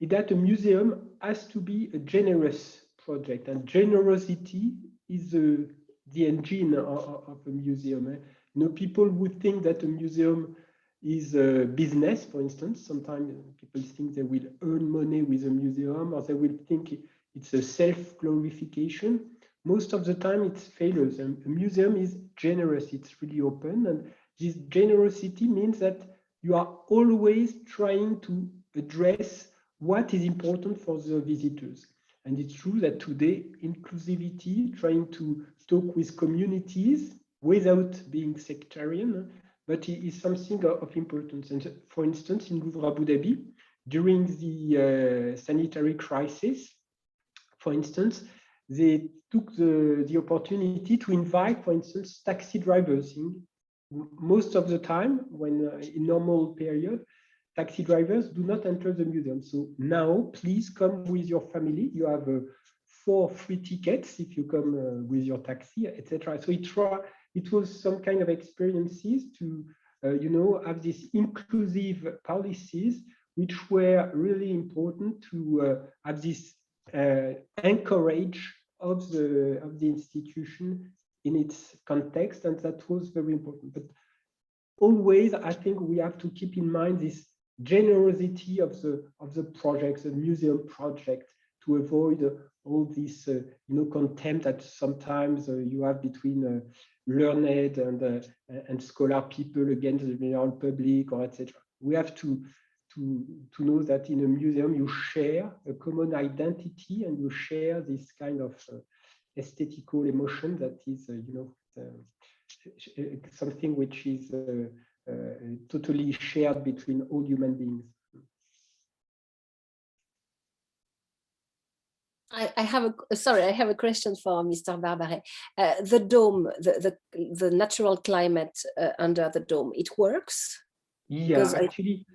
S4: is that a museum has to be a generous project, and generosity is the engine of a museum. You know, people would think that a museum is a business, for instance. Sometimes people think they will earn money with a museum, or they will think it's a self-glorification. Most of the time it's failures. A museum is generous, it's really open, and this generosity means that you are always trying to address what is important for the visitors. And it's true that today, inclusivity, trying to talk with communities without being sectarian, but it is something of importance. And for instance, in Louvre Abu Dhabi, during the sanitary crisis, for instance, they took the opportunity to invite, for instance, taxi drivers. Most of the time, when in normal period, taxi drivers do not enter the museum. So now, please come with your family. You have 4 free tickets if you come with your taxi, etc. So it was some kind of experiences to, you know, have these inclusive policies, which were really important to have this encourage of the institution in its context, and that was very important. But always, I think we have to keep in mind this generosity of the project, the museum project, to avoid all this you know, contempt that sometimes you have between learned and scholar people against the general public, or etc. We have to know that in a museum you share a common identity, and you share this kind of aesthetical emotion that is you know, something which is totally shared between all human beings.
S5: I have a question for Mr. Barbaret. The dome, the natural climate under the dome, it works?
S4: Yeah, actually,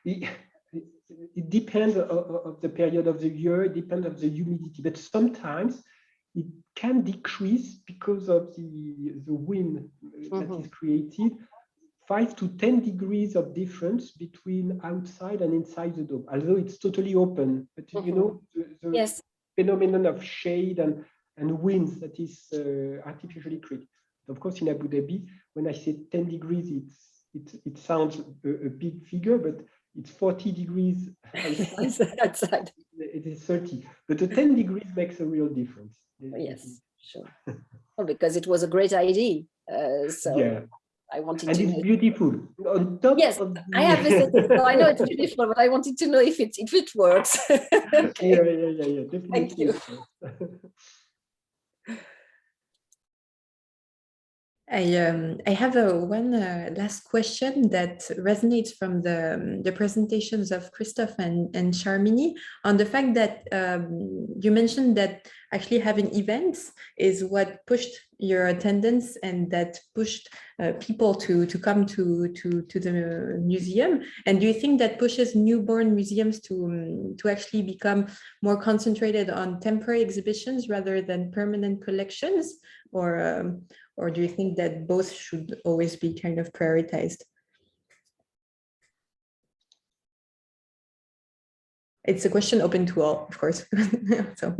S4: it depends of the period of the year, it depends of the humidity, but sometimes it can decrease because of the wind that is created. 5 to 10 degrees of difference between outside and inside the dome, although it's totally open. But you know, the yes. phenomenon of shade and winds that is artificially created. Of course, in Abu Dhabi, when I say 10 degrees, it sounds a big figure, but it's 40 degrees outside. It is 30, but the 10 degrees makes a real difference.
S5: Yes, sure. Well, because it was a great idea. So.
S4: Yeah.
S5: I wanted
S4: and
S5: to
S4: it's
S5: know.
S4: beautiful. On top
S5: Yes,
S4: of the...
S5: I have visited, so I know it's beautiful, but I wanted to know if it works. Okay.
S4: Yeah, definitely.
S5: Thank you.
S1: I have one last question that resonates from the presentations of Christoph and Sharmini on the fact that you mentioned that actually having events is what pushed your attendance and that pushed people to come to the museum. And do you think that pushes newborn museums to actually become more concentrated on temporary exhibitions rather than permanent collections? Or do you think that both should always be kind of prioritized? It's a question open to all, of course. So.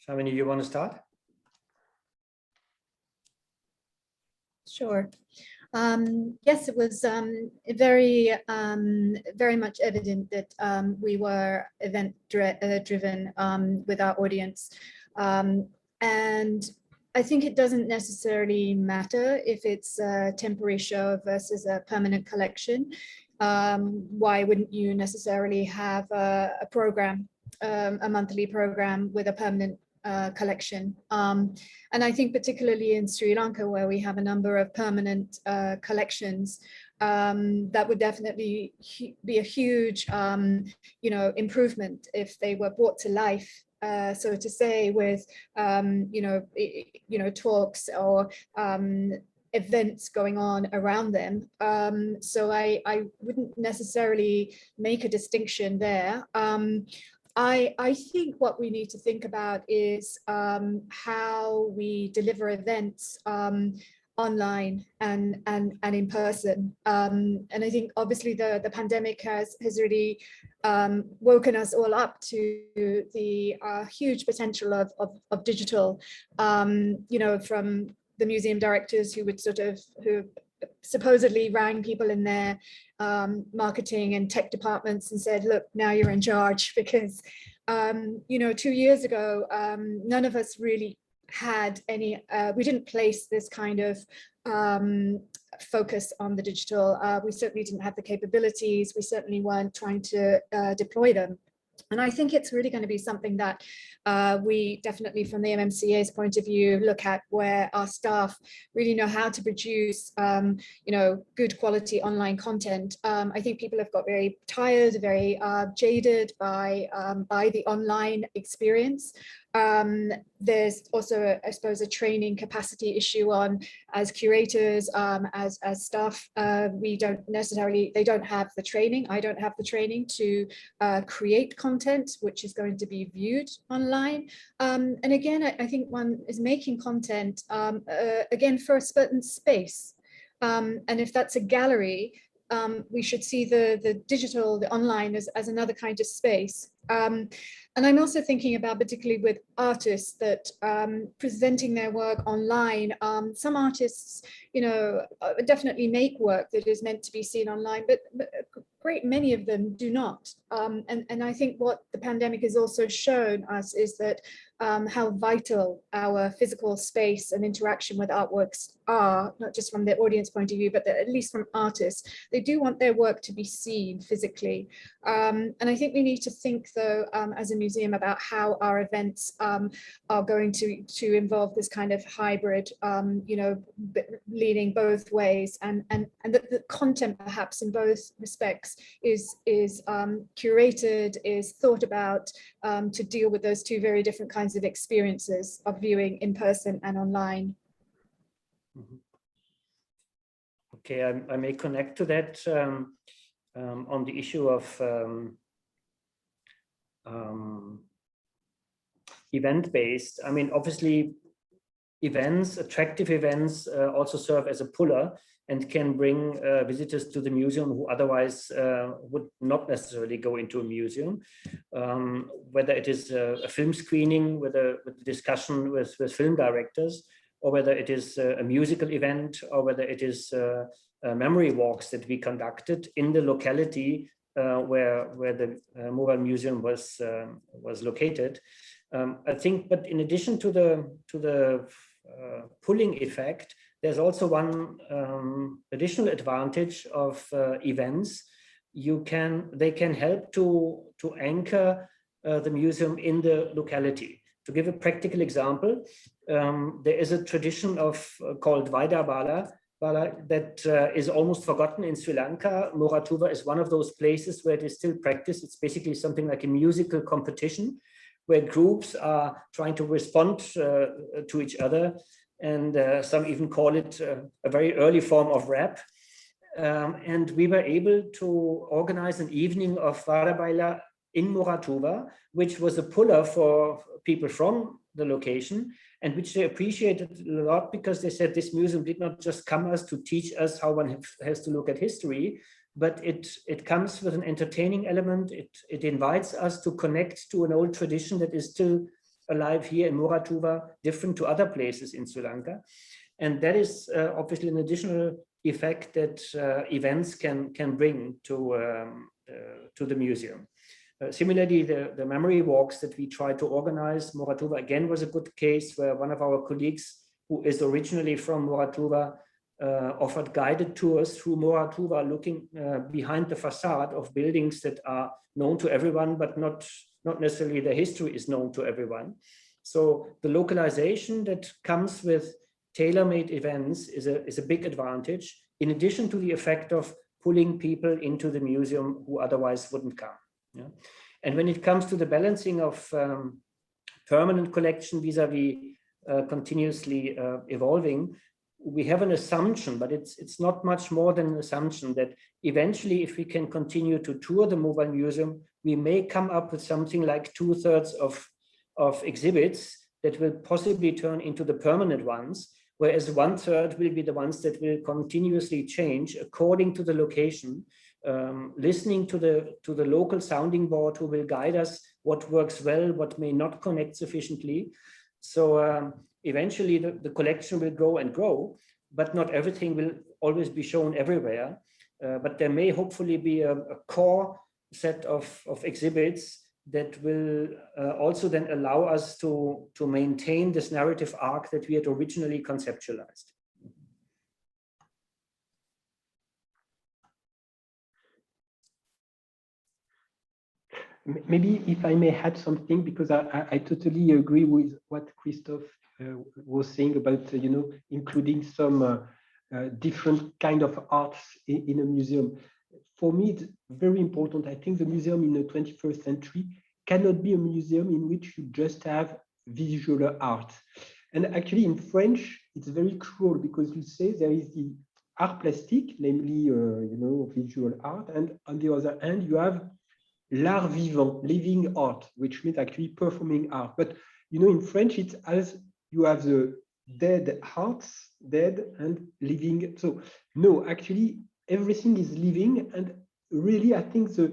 S6: Sharmini, you want to start?
S3: Sure. Yes, it was very much evident that we were event driven with our audience. And I think it doesn't necessarily matter if it's a temporary show versus a permanent collection. Why wouldn't you necessarily have a program, a monthly program with a permanent collection? And I think particularly in Sri Lanka, where we have a number of permanent collections, that would definitely be a huge, improvement if they were brought to life. So to say, with talks or events going on around them. So I wouldn't necessarily make a distinction there. I think what we need to think about is how we deliver events online and in person. And I think obviously the pandemic has really woken us all up to the huge potential of digital, from the museum directors who supposedly rang people in their marketing and tech departments and said, look, now you're in charge, because 2 years ago, none of us really had any, we didn't place this kind of focus on the digital. We certainly didn't have the capabilities. We certainly weren't trying to deploy them. And I think it's really going to be something that we definitely, from the MMCA's point of view, look at, where our staff really know how to produce, good quality online content. I think people have got very tired, very jaded by the online experience. There's also, I suppose, a training capacity issue on, as curators, as staff, they don't have the training. I don't have the training to create content which is going to be viewed online. And again, I think one is making content, again, for a certain space. And if that's a gallery, we should see the digital, the online as another kind of space. And I'm also thinking about, particularly with artists, that presenting their work online, some artists, definitely make work that is meant to be seen online, but a great many of them do not. And I think what the pandemic has also shown us is that how vital our physical space and interaction with artworks are, not just from the audience point of view, but at least from artists. They do want their work to be seen physically. And I think we need to think, though, as a museum, about how our events are going to involve this kind of hybrid, leaning both ways, and the content perhaps in both respects is curated, is thought about to deal with those two very different kinds of experiences of viewing in person and online.
S6: Okay, I may connect to that on the issue of event-based. I mean, obviously, attractive events also serve as a puller and can bring visitors to the museum who otherwise would not necessarily go into a museum. Whether it is a film screening with a discussion with film directors, or whether it is a musical event, or whether it is memory walks that we conducted in the locality where the mobile museum was located. I think, but in addition to the pulling effect, there's also one additional advantage of events. They can help to anchor the museum in the locality. To give a practical example, there is a tradition called Vaida Bala that is almost forgotten in Sri Lanka. Moratuva is one of those places where it is still practiced. It's basically something like a musical competition where groups are trying to respond to each other, and some even call it a very early form of rap. And we were able to organize an evening of Vaida Bala in Moratuva, which was a puller for people from the location, and which they appreciated a lot, because they said this museum did not just come us to teach us how one has to look at history, but it comes with an entertaining element. It invites us to connect to an old tradition that is still alive here in Moratuva, different to other places in Sri Lanka. And that is obviously an additional effect that events can bring to the museum. Similarly, the memory walks that we tried to organize, Moratuva again was a good case where one of our colleagues, who is originally from Moratuva, offered guided tours through Moratuva, looking behind the facade of buildings that are known to everyone, but not necessarily the history is known to everyone. So the localization that comes with tailor-made events is a big advantage, in addition to the effect of pulling people into the museum who otherwise wouldn't come. Yeah. And when it comes to the balancing of permanent collection vis-a-vis continuously evolving, we have an assumption, but it's not much more than an assumption, that eventually, if we can continue to tour the mobile museum, we may come up with something like 2/3 of exhibits that will possibly turn into the permanent ones, whereas 1/3 will be the ones that will continuously change according to the location, listening to the local sounding board who will guide us what works well, what may not connect sufficiently. So eventually the collection will grow and grow, but not everything will always be shown everywhere. But there may hopefully be a core set of exhibits that will also then allow us to maintain this narrative arc that we had originally conceptualized.
S4: Maybe if I may add something, because I totally agree with what Christoph was saying about including some different kind of arts in a museum. For me, it's very important. I think the museum in the 21st century cannot be a museum in which you just have visual art. And actually in French, it's very cruel, because you say there is the art plastique, namely visual art, and on the other hand, you have l'art vivant, living art, which means actually performing art. But in French, it's as you have the dead hearts, dead and living. So no, actually everything is living. And really, I think the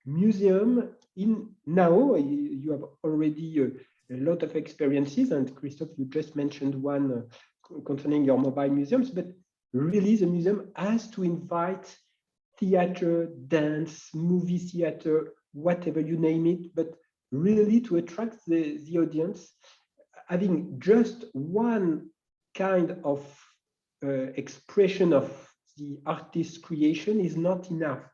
S4: museum now, you have already a lot of experiences, and Christoph, you just mentioned one concerning your mobile museums, but really the museum has to invite theater, dance, movie theater, whatever you name it, but really to attract the audience. Having just one kind of expression of the artist's creation is not enough.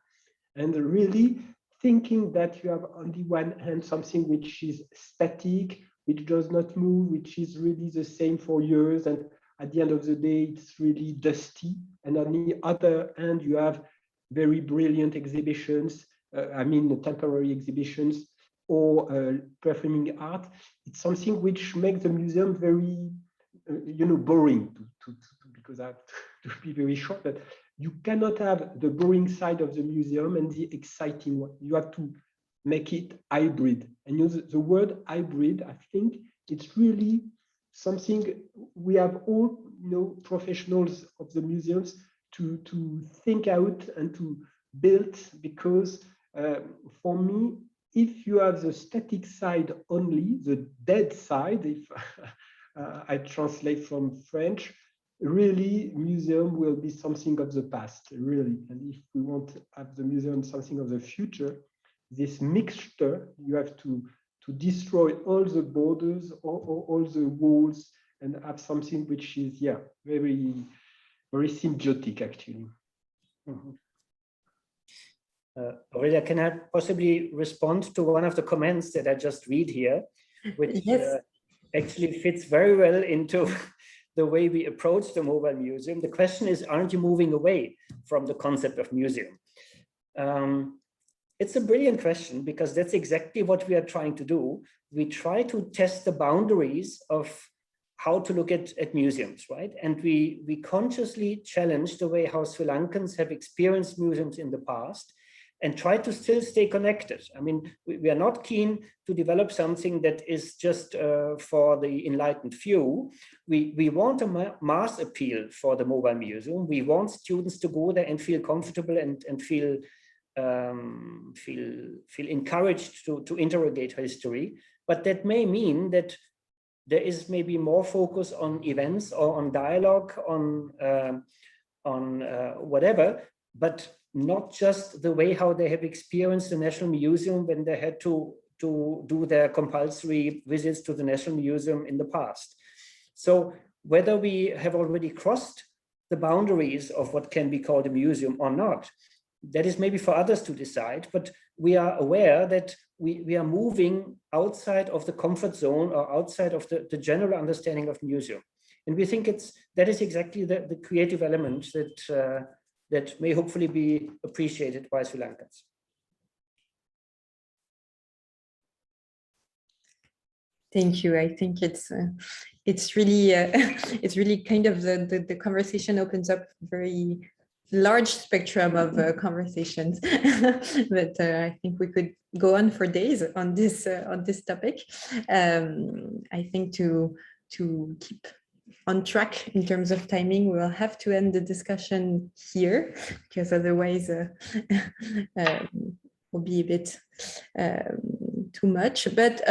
S4: And really thinking that you have on the one hand something which is static, which does not move, which is really the same for years, and at the end of the day it's really dusty, and on the other hand you have very brilliant exhibitions, temporary exhibitions or performing art. It's something which makes the museum very boring, because I have to be very short, but you cannot have the boring side of the museum and the exciting one. You have to make it hybrid. And the word hybrid, I think it's really something we have all professionals of the museums to think out and to build, because for me, if you have the static side only, the dead side, if I translate from French, really museum will be something of the past, really. And if we want to have the museum something of the future, this mixture, you have to destroy all the borders, all the walls, and have something which is, very very symbiotic, actually.
S6: Aurélie, can I possibly respond to one of the comments that I just read here, which actually fits very well into the way we approach the mobile museum? The question is, aren't you moving away from the concept of museum? It's a brilliant question, because that's exactly what we are trying to do. We try to test the boundaries of how to look at museums, right? And we consciously challenge the way how Sri Lankans have experienced museums in the past and try to still stay connected. I mean, we are not keen to develop something that is just for the enlightened few. We want a mass appeal for the mobile museum. We want students to go there and feel comfortable and feel encouraged to interrogate history. But that may mean that there is maybe more focus on events or on dialogue, on whatever, but not just the way how they have experienced the National Museum when they had to do their compulsory visits to the National Museum in the past. So whether we have already crossed the boundaries of what can be called a museum or not, that is maybe for others to decide, but we are aware that we are moving outside of the comfort zone or outside of the general understanding of museum. And we think that is exactly the creative element that may hopefully be appreciated by Sri Lankans.
S1: Thank you. I think it's really it's really kind of the conversation opens up very large spectrum of conversations, but I think we could go on for days on this topic. I think to keep on track in terms of timing, we will have to end the discussion here, because otherwise will be a bit too much. But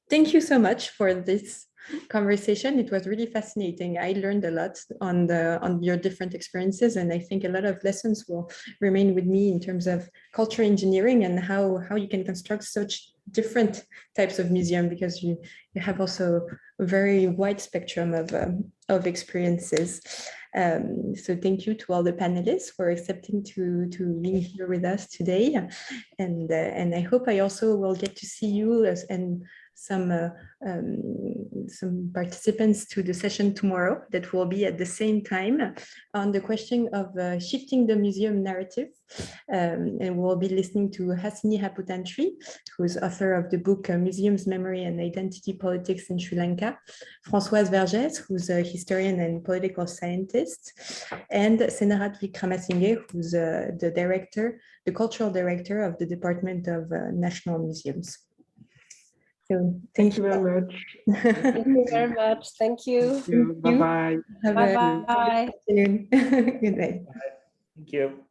S1: thank you so much for this conversation. It was really fascinating. I learned a lot on your different experiences, and I think a lot of lessons will remain with me in terms of cultural engineering and how you can construct such different types of museum, because you have also a very wide spectrum of experiences. So thank you to all the panelists for accepting to be here with us today, and I hope I also will get to see you and some participants to the session tomorrow that will be at the same time on the question of shifting the museum narrative. And we'll be listening to Hasini Haputantri, who's author of the book Museums, Memory and Identity Politics in Sri Lanka, Françoise Vergès, who's a historian and political scientist, and Senarat Vikramasinghe, who's the cultural director of the Department of National Museums. So thank you
S4: very much.
S5: Thank you very much. Thank you.
S4: Bye-bye.
S5: Bye-bye.
S1: Good night.
S6: Thank you.